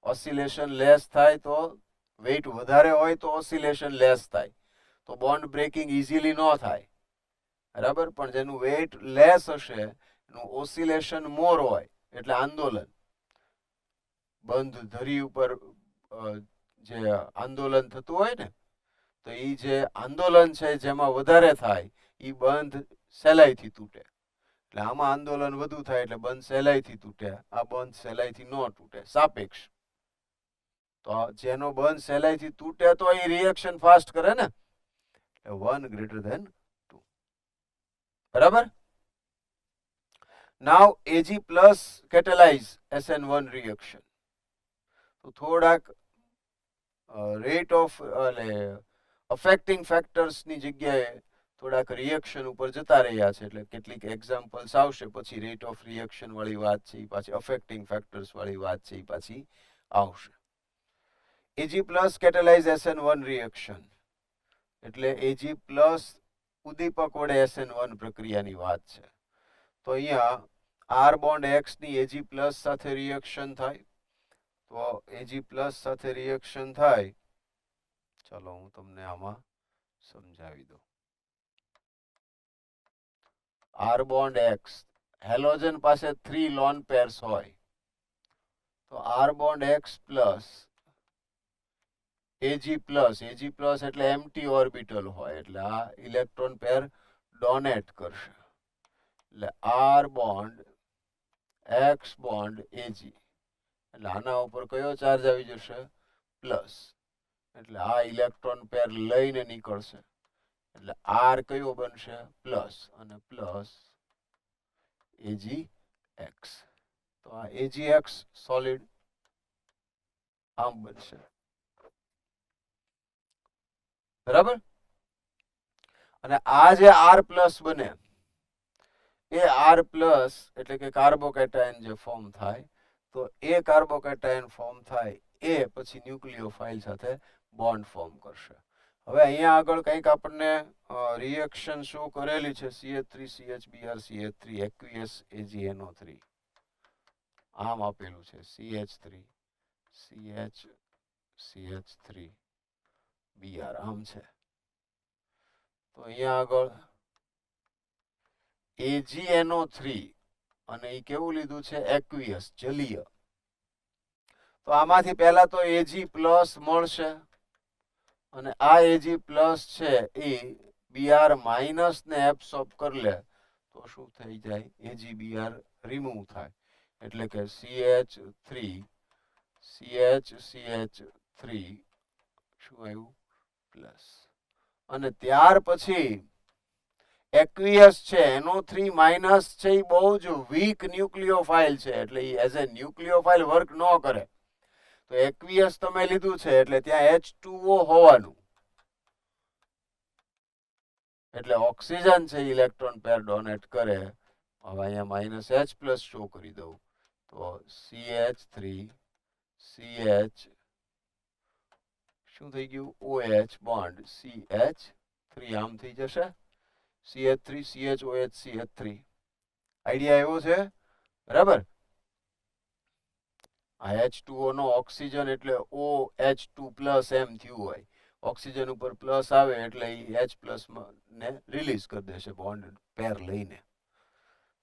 ઓસિલેશન લેસ થાય તો વેઇટ વધારે હોય તો ઓસિલેશન લેસ થાય, તો બોન્ડ બ્રેકિંગ ઇઝીલી ન થાય. બરાબર? પણ જેનું વેઇટ લેસ હશે એનું ઓસિલેશન મોર હોય, એટલે આંદોલન, બંધ ધરી ઉપર જે આંદોલન થતું હોય ને, તો એ જે આંદોલન છે જેમાં વધારે થાય એ બંધ સહેલાઈથી તૂટે. એટલે આમાં આંદોલન વધુ થાય એટલે બંધ સહેલાઈથી તૂટે, આ બંધ સહેલાઈથી ન તૂટે, સાપેક્ષ. તો જેનો બંધ સહેલાઈથી તૂટે તો એ રિએક્શન ફાસ્ટ કરે ને, એટલે 1 ગ્રેટર ધેન 2. બરાબર? Now Ag plus catalyze SN1 reaction. તો થોડાક રેટ ઓફ એટલે અફેક્ટિંગ ફેક્ટર્સની જગ્યાએ થોડાક રિએક્શન ઉપર જતા રહ્યા છે, એટલે કેટલીક એક્ઝામ્પલ્સ આવશે, પછી રેટ ઓફ રિએક્શન વાળી વાત છે એ પાછી અફેક્ટિંગ ફેક્ટર્સ વાળી વાત છે એ પાછી આવશે. Ag plus catalyze SN1 reaction એટલે Ag પ્લસ ઉદ્દીપક વડે SN1 પ્રક્રિયાની વાત છે. તો અહીંયા R બોન્ડ X ની Ag પ્લસ સાથે રિએક્શન થાય, તો Ag પ્લસ સાથે રિએક્શન થાય. ચાલો હું તમને આમાં સમજાવી દઉં. આર બોન્ડ એક્સ, હેલોજન પાસે 3 લોન પેર્સ હોય તો R bond X plus AG plus એટલે એમ્પ્ટી ઓર્બિટલ હોય એટલે આ ઇલેક્ટ્રોન પેર ડોનેટ કરશે એટલે R bond X bond AG એટલે આના ઉપર કયો ચાર્જ આવી જશે પ્લસ એટલે આ ઇલેક્ટ્રોન પેર લઈને નીકળશે એટલે આર કયો બનશે પ્લસ અને પ્લસ એજી એક્સ તો આ એજી એક્સ સોલિડ આમ બનશે બરાબર અને આ જે આર પ્લસ બને એ આર પ્લસ એટલે કે કાર્બોકેટાયન જે ફોર્મ થાય તો એ કાર્બોકેટાયન ફોર્મ થાય એ પછી ન્યુક્લિયોફાઇલ સાથે બોન્ડ ફોર્મ કરશે હવે અહીંયા આગળ કંઈક આપણને રિએક્શન શો કરેલી છે CH3CHBr CH3 aqueous AgNO3 આમ આપેલું છે CH3 CH3 Br આમ છે તો અહીંયા આગળ AgNO3 અને એ કેવું લીધું છે aqueous જલીય તો આમાંથી પહેલા તો Ag પ્લસ મળશે અને આ Ag પ્લસ છે એ Br માઇનસ ને એબ્સોર્બ કરી લે તો શું થઈ જાય AgBr રિમૂવ થાય એટલે કે CH3 શું આવ્યું પ્લસ અને ત્યાર પછી એક્વિયસ છે NO3 માઇનસ છે એ બહુ જ વીક ન્યુક્લિયોફાઇલ છે એટલે એ એઝ એ ન્યુક્લિયોફાઇલ વર્ક ન કરે તો એક્વિયસ તમે લીધું છે એટલે ત્યાં H2O હોવાનું એટલે ઓક્સિજન છે ઇલેક્ટ્રોન પેર ડોનેટ કરે હવે અહીંયા માઇનસ H પ્લસ શો કરી દઉં તો CH3 CH શું થઈ ગયું OH બોન્ડ CH3 આમ થઈ જશે CH3 CHOH CH3 આઈડિયા આવ્યો છે બરાબર આ H2O નો ઓક્સિજન એટલે OH2 પ્લસ એમ થયું હોય ઓક્સિજન ઉપર પ્લસ આવે એટલે એ H પ્લસ ને રિલીઝ કરી દેશે બોન્ડ પેર લઈને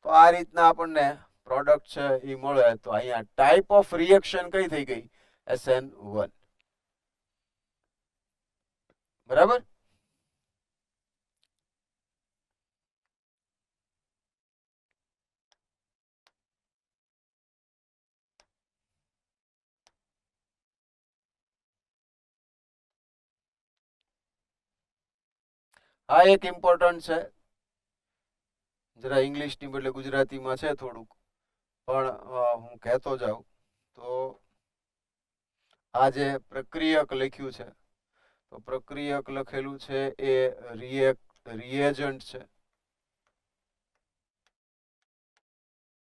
તો આ રીતના આપણને પ્રોડક્ટ છે એ મળે તો અહીંયા ટાઈપ ઓફ રિએક્શન કઈ થઈ ગઈ SN1 બરાબર આ એક ઇમ્પોર્ટન્ટ છે જરા ઇંગ્લિશની બદલે ગુજરાતીમાં છે થોડુંક પણ હું કહેતો જાઉં તો આ જે પ્રક્રિયક લખ્યું છે તો પ્રક્રિયક લખેલું છે એ રિએજન્ટ છે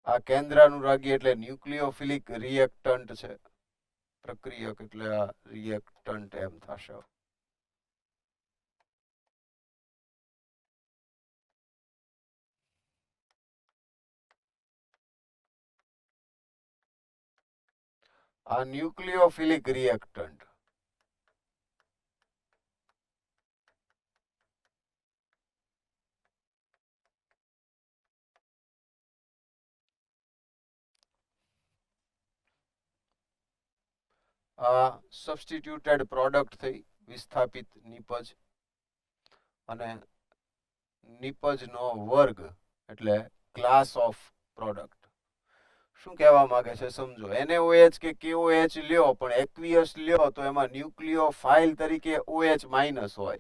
આ કેન્દ્રાનુરાગી એટલે ન્યુક્લિયોફિલિક રિએક્ટન્ટ છે પ્રક્રિયક એટલે આ રિએક્ટન્ટ એમ થશે આ ન્યુક્લિયોફિલિક રિએક્ટન્ટ આ સબસ્ટિટ્યુટેડ પ્રોડક્ટ થઈ વિસ્થાપિત નિપજ અને નિપજનો વર્ગ એટલે ક્લાસ ઓફ પ્રોડક્ટ શું કહેવા માંગે છે સમજો NaOH કે KOH લ્યો પણ એક્વિયસ લ્યો તો એમાં ન્યુક્લિયોફાઇલ તરીકે OH માઇનસ હોય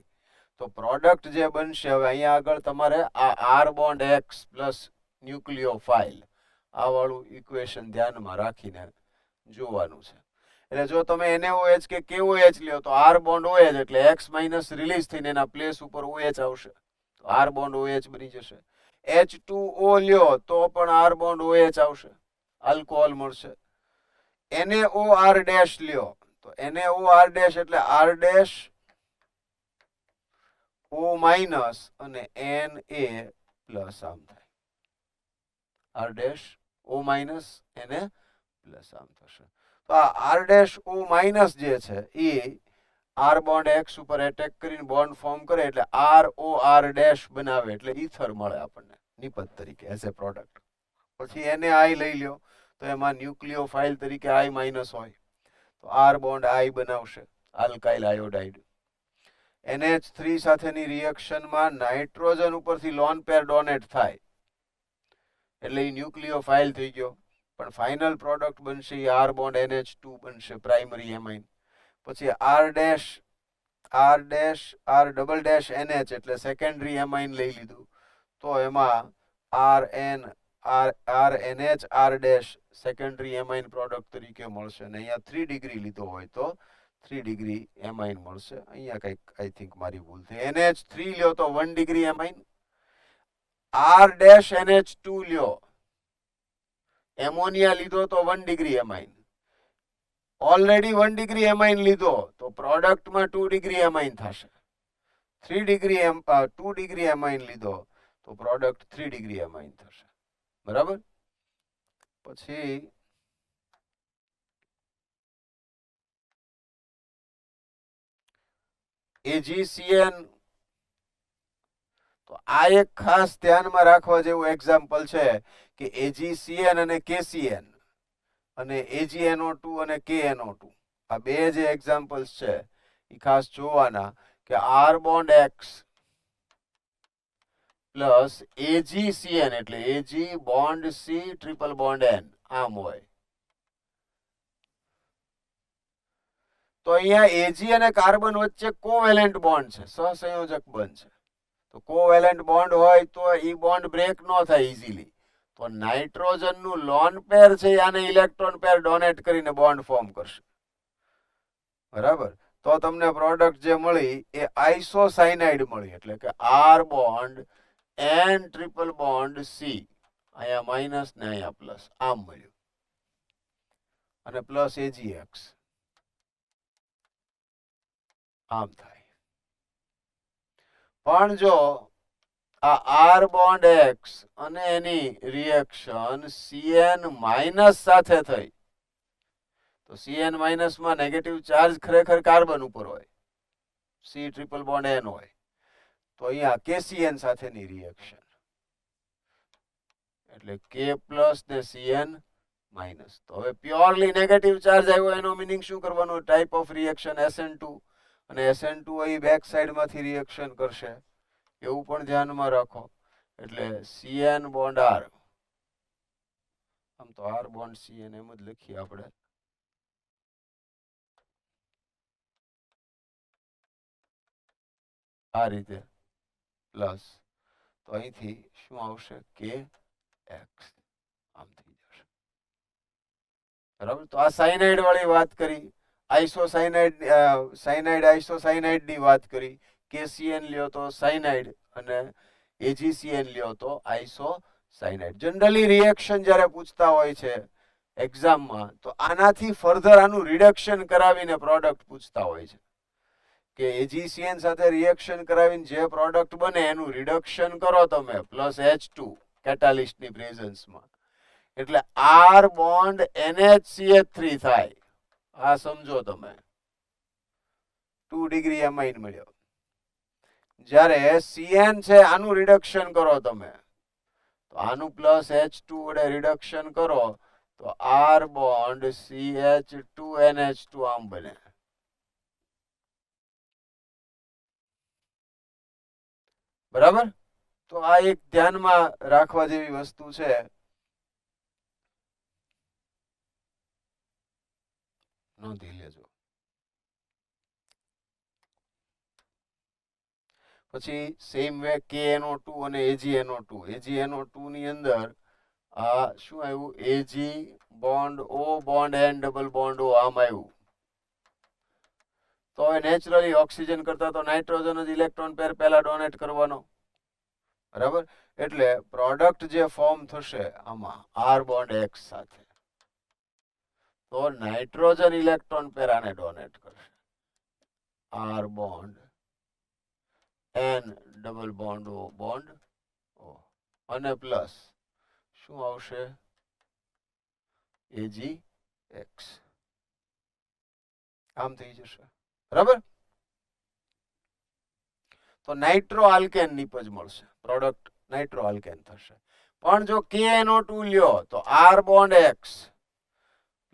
તો પ્રોડક્ટ જે બનશે હવે અહીંયા આગળ તમારે આ આર બોન્ડ એક્સ પ્લસ ન્યુક્લિયોફાઇલ આ વાળું ઇક્વેશન ધ્યાનમાં રાખીને જોવાનું છે એટલે જો તમે NaOH કે KOH લ્યો તો આર બોન્ડ OH એટલે X માઇનસ રિલીઝ થઈને એના પ્લેસ ઉપર OH આવશે તો આર બોન્ડ OH બની જશે H2O લ્યો તો પણ આર બોન્ડ OH આવશે આલ્કોહોલ મળશે NaOR ડેશ લ્યો તો NaOR ડેશ એટલે R ડેશ O માઇનસ અને Na પ્લસ આમ થાય R dash O minus Na plus આમ થશે તો આ R ડેશ O માઇનસ જે છે એ R બોન્ડ X ઉપર એટેક કરીને બોન્ડ ફોર્મ કરે એટલે ROR ડેશ બનાવે એટલે ઈથર મળે આપણને નિપજ તરીકે એઝ એ પ્રોડક્ટ. પછી એને આઈ લઈ લ્યો તો એમાં ન્યુક્લિયોફાઇલ તરીકે I- હોય તો R બોન્ડ I બનાવશે આલ્કાઇલ આયોડાઇડ. NH3 સાથેની રિએક્શનમાં નાઇટ્રોજન ઉપરથી લોન પેર ડોનેટ થાય એટલે એ ન્યુક્લિયોફાઇલ થઈ ગયો, પણ ફાઇનલ પ્રોડક્ટ બનશે એ R બોન્ડ NH2 બનશે પ્રાઇમરી એમાઇન. પછી R ડબલ ડેશ NH એટલે સેકન્ડરી એમાઇન લઈ લીધું તો એમાં RNH R dash secondary amine product તરીકે મળશે. અને અહીંયા 3 ડિગ્રી લીધો હોય તો 3 ડિગ્રી એમાઇન મળશે. અહીંયા કંઈક આઈ થિંક મારી ભૂલ થઈ. NH3 લ્યો તો 1 degree amine, R dash NH2 લ્યો, એમોનિયા લીધો તો 1 degree amine. Already 1 degree amine લીધો તો પ્રોડક્ટમાં 2 ડિગ્રી એમાઇન થશે. 2 ડિગ્રી એમાઇન લીધો તો પ્રોડક્ટ 3 ડિગ્રી એમાઇન થશે. બરાબર. પછી AgCN, તો આ એક ખાસ ધ્યાનમાં રાખવા જેવું એક્ઝામ્પલ છે કે AgCN અને KCN અને AgNO2 અને KNO2 આ બે જે એક્ઝામ્પલ્સ છે એ ખાસ જોવાના કે R bond X plus AgCN એટલે Ag bond C triple bond N આમ હોય. તો અહીંયા Ag અને કાર્બન વચ્ચે કોવેલેન્ટ બોન્ડ છે, સહસંયોજક બંધ છે. તો કોવેલેન્ટ બોન્ડ હોય તો એ બોન્ડ બ્રેક ન થાય ઇઝીલી. તો નાઇટ્રોજન નું લોન પેર છે આને ઇલેક્ટ્રોન પેર ડોનેટ કરીને બોન્ડ ફોર્મ કરશે. બરાબર. તો તમને પ્રોડક્ટ જે મળી એ આઇસોસાયનાઇડ મળી એટલે કે R bond N triple bond C, અહીંયા માઇનસ ને અહીંયા પ્લસ આમ મળ્યું, અને પ્લસ AgX આમ થાય. પણ જો આ R બોન્ડ X અને એની રિએક્શન CN માઇનસ સાથે થઈ તો CN માઇનસ માં નેગેટિવ ચાર્જ ખરેખર કાર્બન ઉપર હોય, C ટ્રિપલ બોન્ડ N હોય, તો અહીંયા KCN સાથેની રિએક્શન એટલે K પ્લસ ને CN માઇનસ. તો હવે પ્યોરલી નેગેટિવ ચાર્જ આવ્યો એનો મીનિંગ શું કરવાનું? ટાઈપ ઓફ રિએક્શન SN2, અને SN2 અહીં બેક સાઈડમાંથી રિએક્શન કરશે એવું પણ ધ્યાનમાં રાખો. એટલે CN બોન્ડ R, આમ તો R બોન્ડ CN એમ જ લખીએ આપણે, આ રીતે પ્લસ, તો અહીંથી શું આવશે? KX આમ થઈ જશે. બરાબર. તો આ સાયનાઇડ વાળી વાત કરી, સાયનાઇડ આઇસોસાયનાઇડ ની વાત કરી. KCN લ્યો તો સાયનાઇડ અને AgCN લ્યો તો આઇસોસાયનાઇડ. જનરલી રિએક્શન જ્યારે પૂછતા હોય છે એક્ઝામમાં તો આનાથી ફર્ધર આનું રિડક્શન કરાવીને પ્રોડક્ટ પૂછતા હોય છે કે AgCN સાથે રિએક્શન કરાવીને જે પ્રોડક્ટ બને એનું રિડક્શન કરો તમે પ્લસ H2 કેટાલિસ્ટની પ્રેઝન્સમાં, એટલે R બોન્ડ NHCH3 થાય. આ સમજો તમે 2 ડિગ્રી એમાઇન મળ્યો. જ્યારે CN છે આનું રિડક્શન કરો તમે તો આનું પ્લસ H2 વડે રિડક્શન કરો તો R બોન્ડ CH2NH2 આમ બને. બરાબર. તો આ એક ધ્યાનમાં રાખવા જેવી વસ્તુ છે. નોંધી લેજો. પછી સેમ વે KNO2 અને AgNO2. AgNO2 ની અંદર આ શું આવ્યું? Ag bond O bond N double bond O આમ આવ્યું. તો હવે નેચરલી ઓક્સિજન કરતા તો નાઇટ્રોજન જ ઇલેક્ટ્રોન પેર પહેલા ડોનેટ કરવાનો. બરાબર. એટલે પ્રોડક્ટ જે ફોર્મ થશે આમાં R બોન્ડ X સાથે, તો નાઇટ્રોજન ઇલેક્ટ્રોન પેર આને ડોનેટ કરશે, R bond N double bond O bond O, અને પ્લસ શું આવશે? AgX આમ થઈ જશે. બરાબર. તો નાઇટ્રો આલ્કેન નિપજ મળશે, પ્રોડક્ટ નાઇટ્રો આલ્કેન થશે. પણ જો KNO2 લ્યો તો R bond X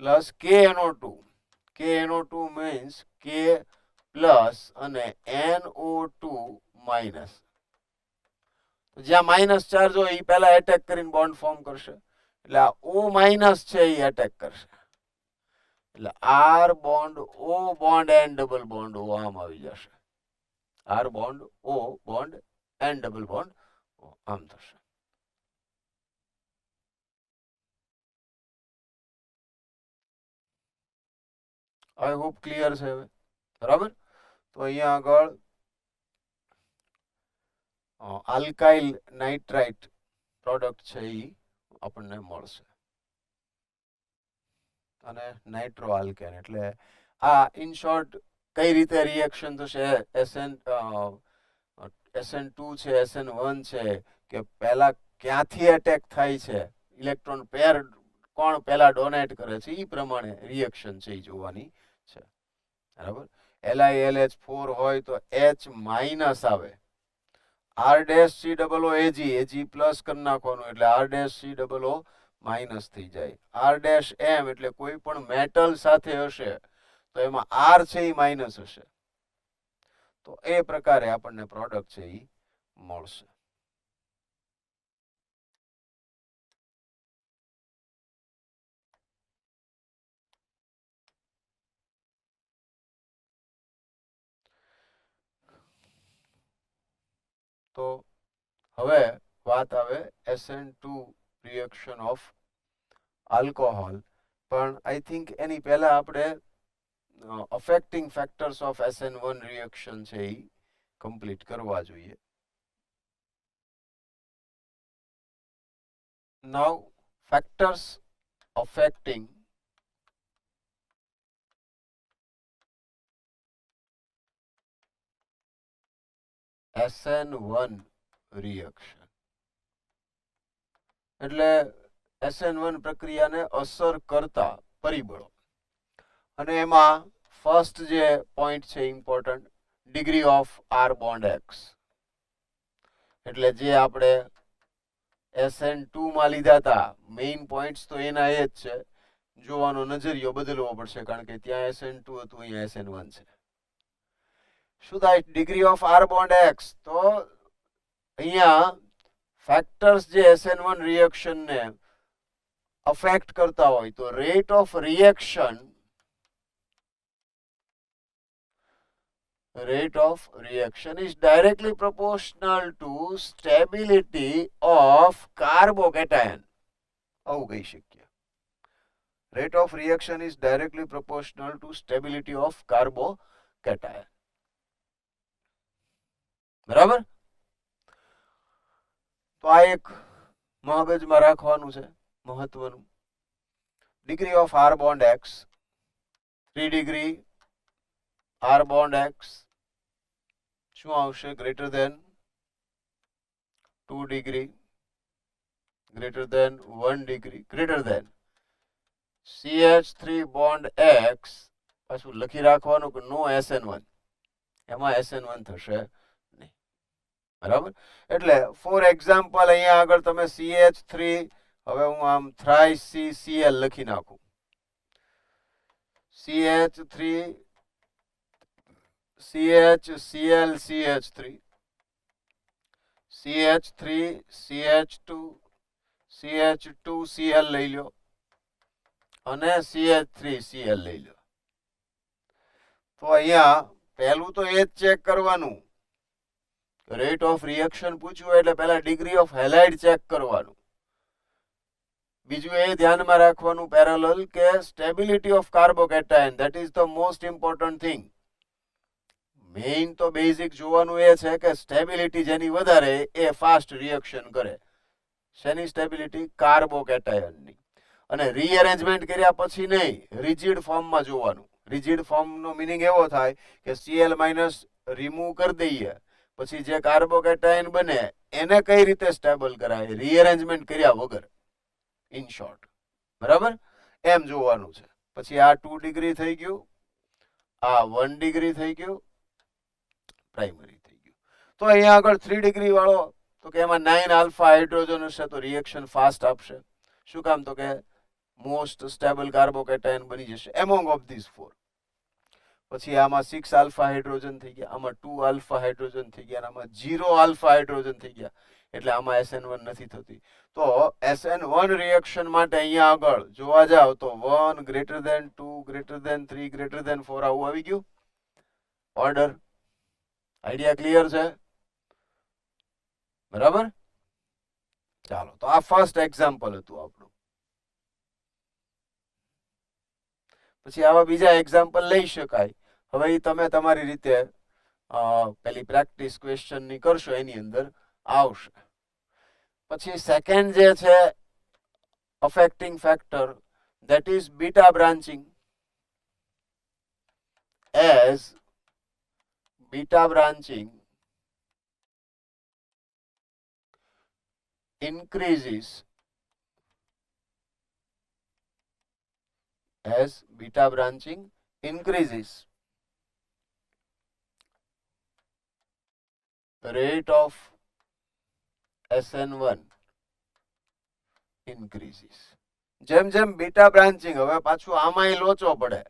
plus KNO2. KNO2 means K plus અને NO2 માઇનસ. જ્યાં માઇનસ ચાર્જ હોય એ પહેલા એટેક કરીને બોન્ડ ફોર્મ કરશે, એટલે આ O માઇનસ છે એ એટેક કરશે, એટલે R bond O bond N double bond O આમ આવી જશે. R bond O bond N double bond O આમ થશે. આઈ હોપ ક્લિયર છે હવે, બરાબર. તો અહીંયા આગળ આલ્કાઇલ નાઇટ્રાઇટ પ્રોડક્ટ છે એ આપણને મળશે અને નાઇટ્રો આલ્કેન. એટલે આ ઇન શોર્ટ કઈ રીતે રિએક્શન થશે, SN2 છે, SN1 છે, કે પહેલા ક્યાંથી એટેક થાય છે, ઇલેક્ટ્રોન પેર કોણ પહેલા ડોનેટ કરે છે, એ પ્રમાણે રિએક્શન છે એ જોવાની છે, બરાબર. LiLH4 હોય તો H માઇનસ આવે, R-C-O-O AG પ્લસ કરી નાખવાનું એટલે R-C-O-O માઇનસ થઈ જાય. R-M એટલે કોઈ પણ મેટલ સાથે હશે તો એમાં R છે એ માઇનસ હશે, તો એ પ્રકારે આપણને પ્રોડક્ટ છે એ મળશે. તો હવે વાત આવે SN2 રિએક્શન ઓફ આલ્કોહોલ, પણ આઈ થિંક એની પહેલા આપણે affecting factors of SN1 reaction છે એ કમ્પ્લીટ કરવા જોઈએ. નાઉ ફેક્ટર્સ અફેક્ટિંગ SN1 રિએક્શન એટલે SN1 પ્રક્રિયાને અસર કરતા પરિબળો, અને એમાં ફર્સ્ટ જે પોઈન્ટ છે important, degree of R bond X. એટલે જે આપણે SN2 માં લીધા હતા મેઇન પોઈન્ટ્સ તો એના એ જ છે, જોવાનો નજરિયો બદલવો પડશે કારણ કે ત્યાં SN2 હતું, અહીંયા SN1 છે. શું થાય degree of R bond X, તો અહીંયા ફેક્ટર્સ જે SN1 રિએક્શન ને અફેક્ટ કરતા હોય તો rate of reaction is directly proportional to stability of carbocation. આવું કહી શકીએ, rate of reaction is directly proportional to stability of carbocation. બરાબર. તો આ એક મગજમાં રાખવાનું છે મહત્વનું. Degree of R bond X, 3 degree R bond X શું આવશે, greater than 2 degree, greater than 1 degree, greater than CH3 bond X, પાછું લખી રાખવાનું કે નો SN1, એમાં SN1 થશે નહીં, બરાબર. એટલે ફોર એક્ઝામ્પલ અહીંયા આગળ તમે CH3, હવે હું આમ થ્રાઇસ CCl લખી નાખું, CH3 CHCl CH3 CH3 CH2 CH2Cl લઈ લો અને CH3Cl લઈ લો. તો અહીંયા પહેલું તો એ જ ચેક કરવાનું, રેટ ઓફ રિએક્શન પૂછ્યું એટલે પહેલા ડિગ્રી ઓફ હેલાઇડ ચેક કરવાનું. બીજું એ ધ્યાનમાં રાખવાનું પેરેલલ કે stability of carbocation, that is the most important thing. Main તો બેઝિક જોવાનું એ છે કે સ્ટેબિલિટી જેની વધારે એ ફાસ્ટ રિએક્શન કરે. શેની સ્ટેબિલિટી? કાર્બોકેટાયનની. અને રીઅરેન્જમેન્ટ કર્યા પછી નહીં, રિજિડ ફોર્મમાં જોવાનું. રિજિડ ફોર્મનો મિનિંગ એવો થાય કે Cl માઇનસ રિમૂવ કરી દઈએ પછી જે કાર્બોકેટાયન બને એને કઈ રીતે સ્ટેબલ કરાય, રીઅરેન્જમેન્ટ કર્યા વગર, ઇન શોર્ટ, બરાબર એમ જોવાનું છે. પછી આ 2 ડિગ્રી થઈ ગયું, આ 1 ડિગ્રી થઈ ગયું, પ્રાઇમરી થઈ ગયું. તો અહીંયા આગળ 3 ડિગ્રી વાળો તો કે એમાં 9 આલ્ફા હાઇડ્રોજન હશે તો રિએક્શન ફાસ્ટ આપશે. શું કામ? તો કે મોસ્ટ સ્ટેબલ કાર્બોકેટાયન બની જશે એમોંગ ઓફ ધીસ 4. પછી આમાં 6 આલ્ફા હાઇડ્રોજન થઈ ગયા, આમાં 2 આલ્ફા હાઇડ્રોજન થઈ ગયા, આમાં 0 આલ્ફા હાઇડ્રોજન થઈ ગયા. એટલે આમાં SN1 નથી થતી. તો SN1 રિએક્શન માટે અહીંયા આગળ જોવા જાવ તો 1 greater than 2 greater than 3 greater than 4 આવું આવી ગયું ઓર્ડર. આઈડિયા ક્લિયર છે? બરાબર. ચાલો, તો આ ફર્સ્ટ એક્ઝામ્પલ હતું આપણું. પછી આવા બીજા એક્ઝામ્પલ લઈ શકાય. હવે એ તમે તમારી રીતે પેલી પ્રેક્ટિસ ક્વેશ્ચન ની કરશો એની અંદર આવશે. પછી સેકન્ડ જે છે affecting factor, that is beta branching. As beta branching increases, as beta branching increases, the rate of SN1 increases. જેમ જેમ બીટા બ્રાન્ચિંગ, હવે પાછું આમાંય લોચો પડે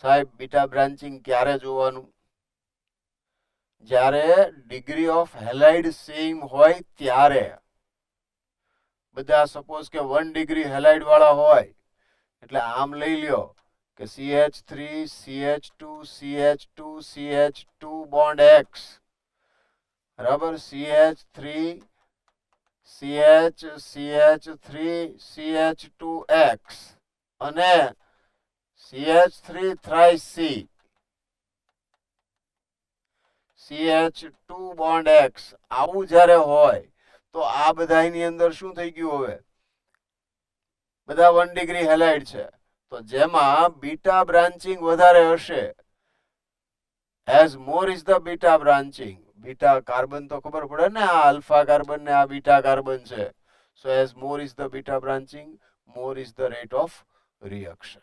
સાહેબ. બીટા બ્રાન્ચિંગ ક્યારે જોવાનું? જ્યારે ડિગ્રી ઓફ હેલાઇડ સેમ હોય ત્યારે. બધા સપોઝ કે 1 ડિગ્રી હેલાઇડ વાળા હોય એટલે આમ લઈ લ્યો કે CH3 CH2 CH2 CH2 bond X, બરાબર, CH3 CH CH3 CH2X અને CH3 thrice C CH2 bond X. આવું જ્યારે હોય તો આ બધાની અંદર શું થઈ ગયું? હવે બધા 1 ડિગ્રી હેલાઇડ છે, તો જેમાં બીટા બ્રાન્ચિંગ વધારે હશે, as more is the beta branching, beta carbon તો ખબર પડે ને, આ આલ્ફા કાર્બન ને આ બીટા કાર્બન છે. So as more is the beta branching, more is the rate of reaction.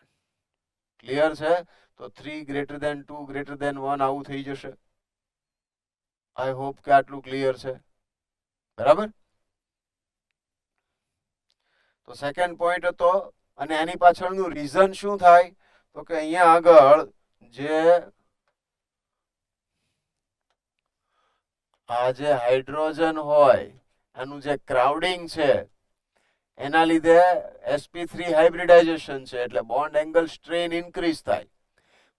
Clear છે? તો 3 ગ્રેટર ધેન 2 ગ્રેટર ધેન 1 આવું થઈ જશે. આઈ હોપ કે આટલું ક્લિયર છે. બરાબર. તો સેકન્ડ પોઈન્ટ હતો, અને એની પાછળનું રીઝન શું થાય? તો કે અહીંયા આગળ જે આ જે હાઇડ્રોજન હોય એનું જે ક્રાઉડિંગ છે એના લીધે sp3 હાઇબ્રિડાઇઝેશન છે, એટલે બોન્ડ એંગલ સ્ટ્રેન ઇન્ક્રીઝ થાય.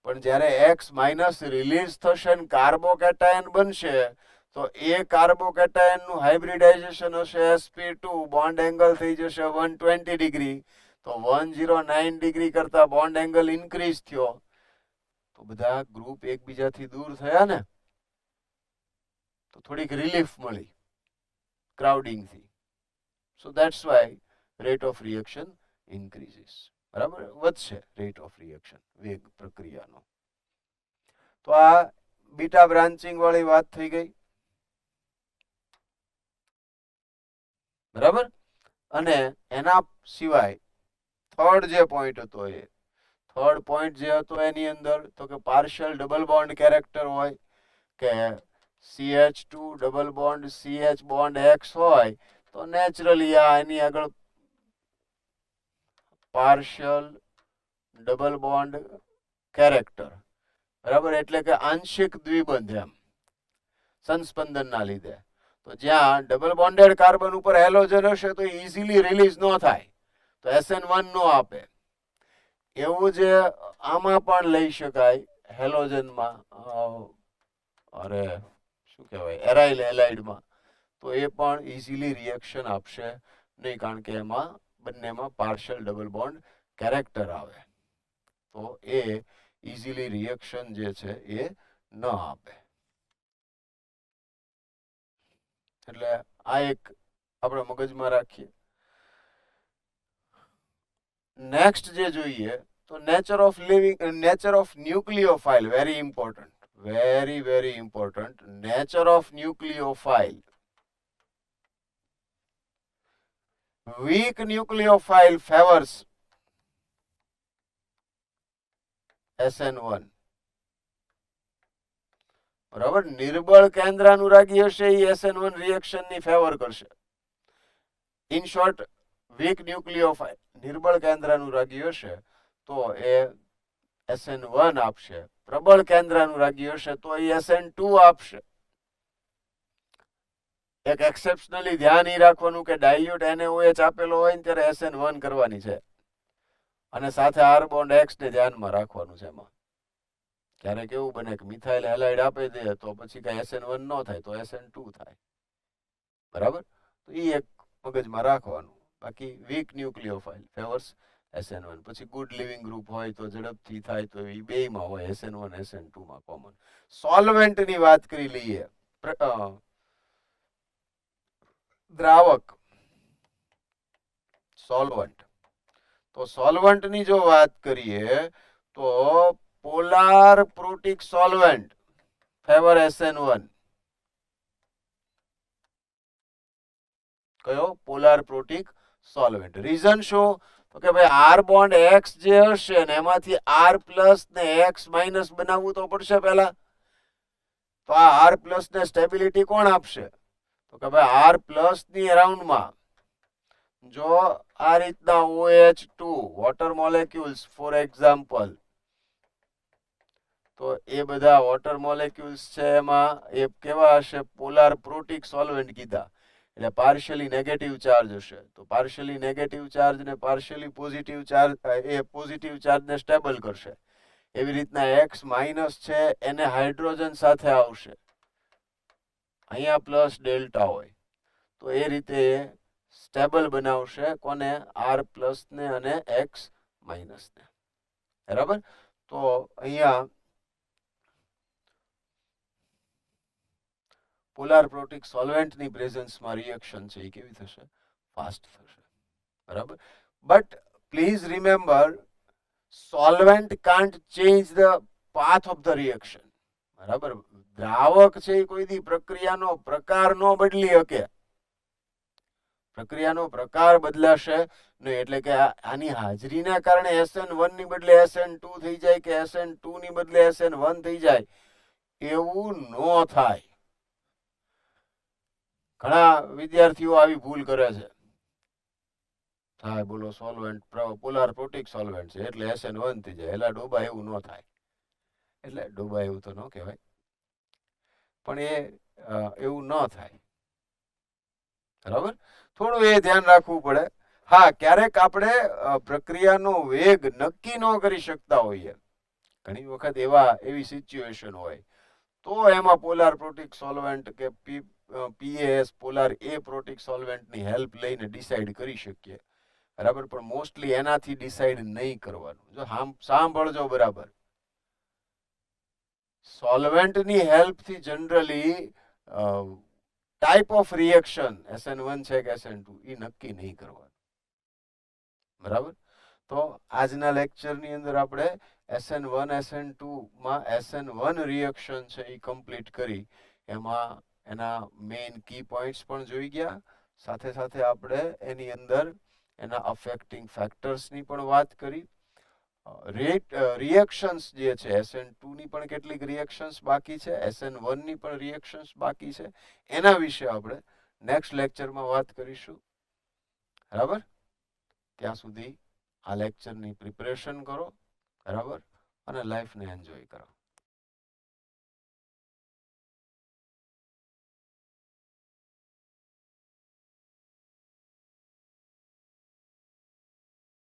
પણ જ્યારે X માઇનસ રિલીઝ થશે ને કાર્બોકેટાયન બનશે તો એ કાર્બોકેટાયન નું હાઇબ્રિડાઇઝેશન હશે sp2, બોન્ડ એંગલ થઈ જશે 120 ડિગ્રી. તો 109 ડિગ્રી કરતા બોન્ડ એંગલ ઇન્ક્રીઝ થયો તો બધા ગ્રુપ એકબીજાથી દૂર થયા ને, તો થોડીક રિલીફ મળી ક્રાઉડિંગ થી. સો that's why rate of reaction increases. બરાબર, વધશે રેટ ઓફ રિએક્શન, વેગ પ્રક્રિયાનો. તો આ બીટા બ્રાન્ચિંગ વાળી વાત થઈ ગઈ. બરાબર. અને એના સિવાય થર્ડ જે પોઈન્ટ હતો, એ થર્ડ પોઈન્ટ જે હતો એની અંદર તો કે પાર્શિયલ ડબલ બોન્ડ કેરેક્ટર હોય કે CH2 double bond CH bond X હોય તો નેચરલી આ એની આગળ પાર્શિયલ ડબલ બોન્ડ કેરેક્ટર, બરાબર, એટલે કે આંશિક દ્વિબંધ એમ સંસ્પંદનના લીધે. તો જ્યાં ડબલ બોન્ડેડ કાર્બન ઉપર હેલોજન હશે તો ઇઝીલી રિલીઝ ન થાય, તો SN1 નો આપે. એવું જે આમાં પણ લઈ શકાય હેલોજનમાં, અરે શું કહેવાય, એરાઇલ હેલાઇડમાં, તો એ પણ ઇઝીલી રિએક્શન આપશે નહીં, કારણ કે એમાં બંનેમાં પાર્શિયલ ડબલ બોન્ડ કેરેક્ટર આવે, તો એ ઇઝીલી રિએક્શન જે છે એ ન આપે. એટલે આ એક આપણે મગજમાં રાખીએ. નેક્સ્ટ જે જોઈએ તો nature of living, nature of nucleophile, very important, very very important. Nature of nucleophile. Weak nucleophile favors SN1. બરાબર, નિર્બળ કેન્દ્રાનુરાગી હશે એ SN1 રિએક્શન ની ફેવર કરશે. ઇન શોર્ટ, વીક ન્યુક્લિયોફાઇલ નિર્બળ કેન્દ્રાનુરાગી હશે તો એ SN1 આપશે, પ્રબળ કેન્દ્રાનુરાગી હશે તો એ SN2 આપશે. એક એક્સેપ્શનલી ધ્યાન એ રાખવાનું કે ડાયલ્યુટ NaOH આપેલો હોય ને ત્યારે SN1 કરવાની છે, અને સાથે R બોન્ડ X ને ધ્યાનમાં રાખવાનું છે. એમાં ક્યારેક એવું બને કે મિથાઇલ હેલાઇડ આપી દે તો પછી કઈ SN1 ન થાય તો SN2 થાય. બરાબર, તો એ એક મગજમાં રાખવાનું. બાકી વીક ન્યુક્લિયોફાઇલ ફેવર્સ SN1. પછી ગુડ લિવિંગ ગ્રુપ હોય તો ઝડપથી થાય તો એ બેયમાં હોય, SN1 SN2 માં કોમન. સોલ્વેન્ટની વાત કરી લઈએ. દ્રાવક, સોલ્વન્ટ. તો સોલ્વન્ટની જો વાત કરીએ તો polar protic solvent favour SN1. કયો? Polar protic solvent. રીઝન શું? તો કે ભાઈ આર બોન્ડ એક્સ જે હશે ને એમાંથી આર પ્લસ ને એક્સ માઇનસ બનાવવું તો પડશે પહેલા. તો આ આર પ્લસ ને સ્ટેબિલિટી કોણ આપશે? તો કે ભાઈ આર પ્લસ ની અરાઉન્ડમાં જો આ રીતના OH2 water molecules for example, તો એ બધા વોટર મોલેક્યુલ્સ છે એમાં એ કેવા હશે? પોલાર પ્રોટિક સોલ્વેન્ટ કીધા એટલે પાર્શિયલી નેગેટિવ ચાર્જ હશે. તો પાર્શિયલી નેગેટિવ ચાર્જ ને પાર્શિયલી પોઝિટિવ ચાર્જ, એ પોઝિટિવ ચાર્જને સ્ટેબલ કરશે. એવી રીતના એક્સ માઇનસ છે એને હાઇડ્રોજન સાથે આવશે, અહીંયા પ્લસ ડેલ્ટા હોય તો એ રીતે સ્ટેબલ બનાવશે કોને? આર પ્લસ ને અને એક્સ માઇનસ ને. બરાબર, તો અહીંયા પોલાર પ્રોટિક સોલ્વેન્ટની પ્રેઝન્સમાં રિએક્શન છે એ કેવી થશે? ફાસ્ટ થશે. બરાબર, but please remember solvent can't change the path of the reaction. બરાબર, દ્રાવક છે એ કોઈ દી પ્રક્રિયાનો પ્રકાર નો બદલી શકે. પ્રક્રિયાનો પ્રકાર બદલાશે નહીં, એટલે કે આની હાજરીના કારણે SN1 ની બદલે SN2 થઈ જાય કે SN2 ની બદલે SN1 થઈ જાય, એવું નો થાય. ઘણા વિદ્યાર્થીઓ આવી ભૂલ કરે છે. થાય બોલો સોલ્વેન્ટ પોલાર પ્રોટિક સોલ્વેન્ટ છે એટલે SN1 થઈ જાય. એટલે ડોબા એવું ન થાય. એટલે ડોબા એવું તો ન કહેવાય, પણ એ એવું ન થાય. બરાબર, થોડું એ ધ્યાન રાખવું પડે. હા, ક્યારેક આપણે પ્રક્રિયાનો વેગ નક્કી ન કરી શકતા હોઈએ, ઘણી વખત એવી સિચ્યુએશન હોય તો એમાં પોલાર પ્રોટિક સોલ્વેન્ટ કે PAS પોલાર એ પ્રોટિક સોલ્વેન્ટની હેલ્પ લઈને ડિસાઈડ કરી શકીએ. બરાબર, પણ મોસ્ટલી એનાથી ડિસાઈડ નહીં કરવાનું. જો સાંભળજો બરાબર, સોલ્વેન્ટની હેલ્પથી generally type of reaction SN1 છે કે SN2 એ નક્કી નહીં કરવાનું. બરાબર, તો આજના લેક્ચરની અંદર આપણે SN1 SN2 માં SN1 રિએક્શન છે એ કમ્પ્લીટ કરી. એમાં એના મેઇન કી પોઈન્ટ્સ પણ જોઈ ગયા, સાથે સાથે આપણે એની અંદર એના અફેક્ટિંગ ફેક્ટર્સની પણ વાત કરી. રિએક્શન્સ જે છે SN2 ની પણ કેટલીક રિએક્શન્સ બાકી છે, SN1 ની પણ રિએક્શન્સ બાકી છે. એના વિશે આપણે નેક્સ્ટ લેક્ચરમાં વાત કરીશું. બરાબર, ત્યાં સુધી આ લેક્ચરની પ્રિપરેશન કરો. બરાબર, અને લાઈફને એન્જોય કરો.